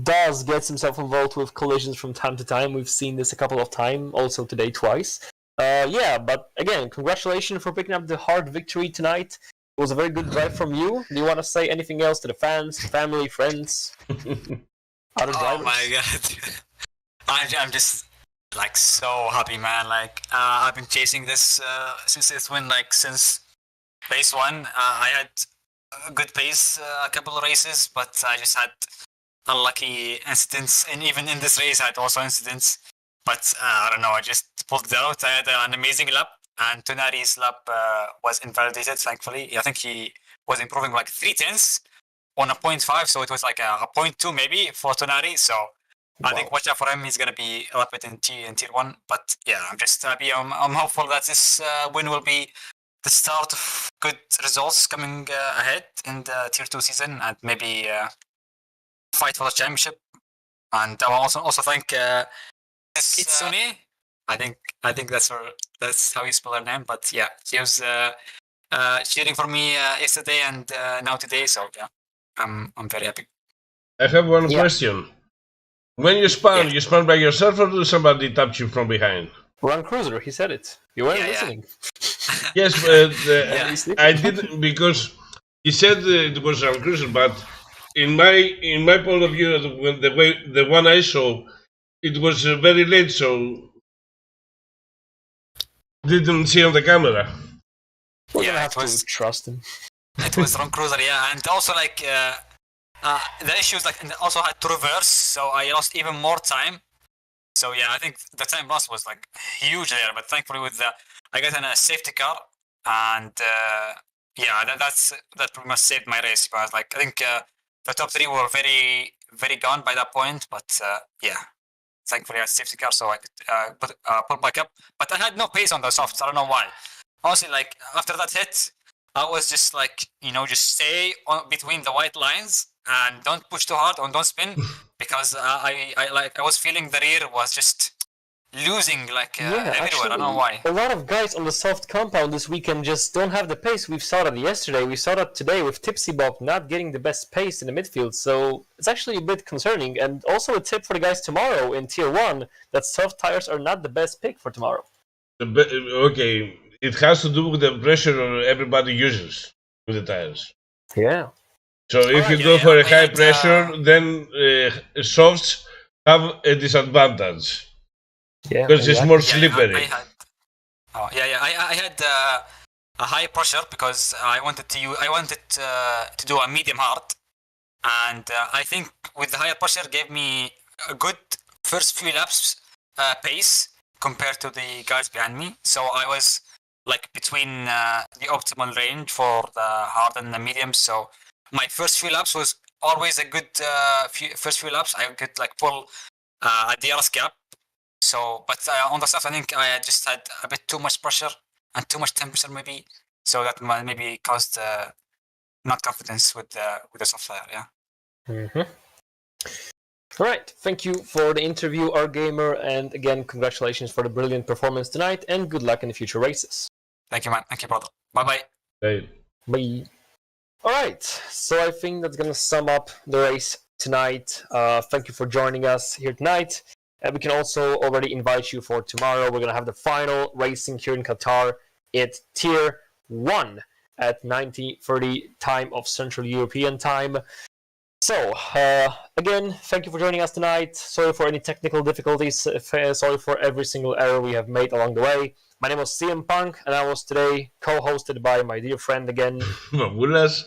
does get himself involved with collisions from time to time. We've seen this a couple of times, also today twice. Yeah, but again, congratulations for picking up the hard victory tonight. It was a very good drive from you. Do you want to say anything else to the fans, family, friends, other drivers? Oh my god. I'm just like so happy, man. Like I've been chasing this since this win, like since race 1. I had a good pace a couple of races, but I just had unlucky incidents, and even in this race I had also incidents. But I don't know, I just pulled it out. I had an amazing lap, and Tonari's lap was invalidated, thankfully. I think he was improving like 3/10 on a 0.5, so it was like a 0.2 maybe for Tonari. So I think watch out for him. He's gonna be rapid in tier 1. But yeah, I'm just happy. I'm hopeful that this win will be the start of good results coming ahead in the tier 2 season, and maybe fight for the championship. And I will also thank Kitsune. I think that's how you spell her name. But yeah, she was cheering for me yesterday and now today. So yeah, I'm very happy. I have one question. When you spun by yourself, or did somebody tap you from behind? Run Cruiser, he said it. You weren't listening. Yes, but I didn't, because he said it was Run Cruiser, but in my point of view, the one I saw, it was very late, so didn't see on the camera. We're gonna have to trust him. It was Run Cruiser, yeah, and also like the issues, like, and also had to reverse, so I lost even more time. So yeah, I think the time loss was like huge there, but thankfully I got in a safety car, and yeah, that pretty much saved my race. But like I think the top 3 were very very gone by that point, but yeah, thankfully I had a safety car, so I could pull back up. But I had no pace on the softs. I don't know why. Honestly, like after that hit, I was just like, just stay between the white lines and don't push too hard and don't spin, because I was feeling the rear was just losing like everywhere. Actually, I don't know why. A lot of guys on the soft compound this weekend just don't have the pace. We saw that yesterday. We saw that today with Tipsy Bob not getting the best pace in the midfield. So it's actually a bit concerning. And also a tip for the guys tomorrow in Tier 1, that soft tires are not the best pick for tomorrow. Okay, it has to do with the pressure everybody uses with the tires. Yeah. So if you go for a high pressure, then softs have a disadvantage Yeah, because it's exactly. more Yeah, slippery. I had a high pressure because I wanted to do a medium hard, and I think with the higher pressure gave me a good first few laps pace compared to the guys behind me. So I was like between the optimal range for the hard and the medium. So my first few laps was always a good first few laps. I could like pull a DRS gap. So, but on the soft, I think I just had a bit too much pressure and too much temperature, maybe. So that maybe caused not confidence with the software. Yeah. Mm-hmm. All right. Thank you for the interview, our gamer, and again, congratulations for the brilliant performance tonight, and good luck in the future races. Thank you, man. Thank you, brother. Bye bye. Right. Bye. All right. So I think that's gonna sum up the race tonight. Thank you for joining us here tonight. We can also already invite you for tomorrow. We're gonna have the final racing here in Qatar at Tier 1 at 19:30 time of Central European time. So, again, thank you for joining us tonight. Sorry for any technical difficulties. Sorry for every single error we have made along the way. My name was CM Punk, and I was today co-hosted by my dear friend again. Mamulas.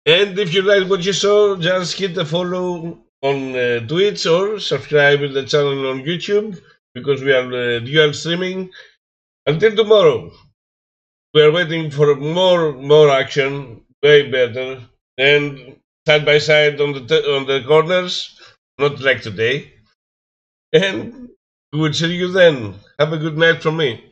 And if you like what you saw, just hit the follow on Twitch or subscribe to the channel on YouTube because we are dual streaming. Until tomorrow, we are waiting for more action, way better, and side by side on the corners, not like today. And we will see you then. Have a good night from me.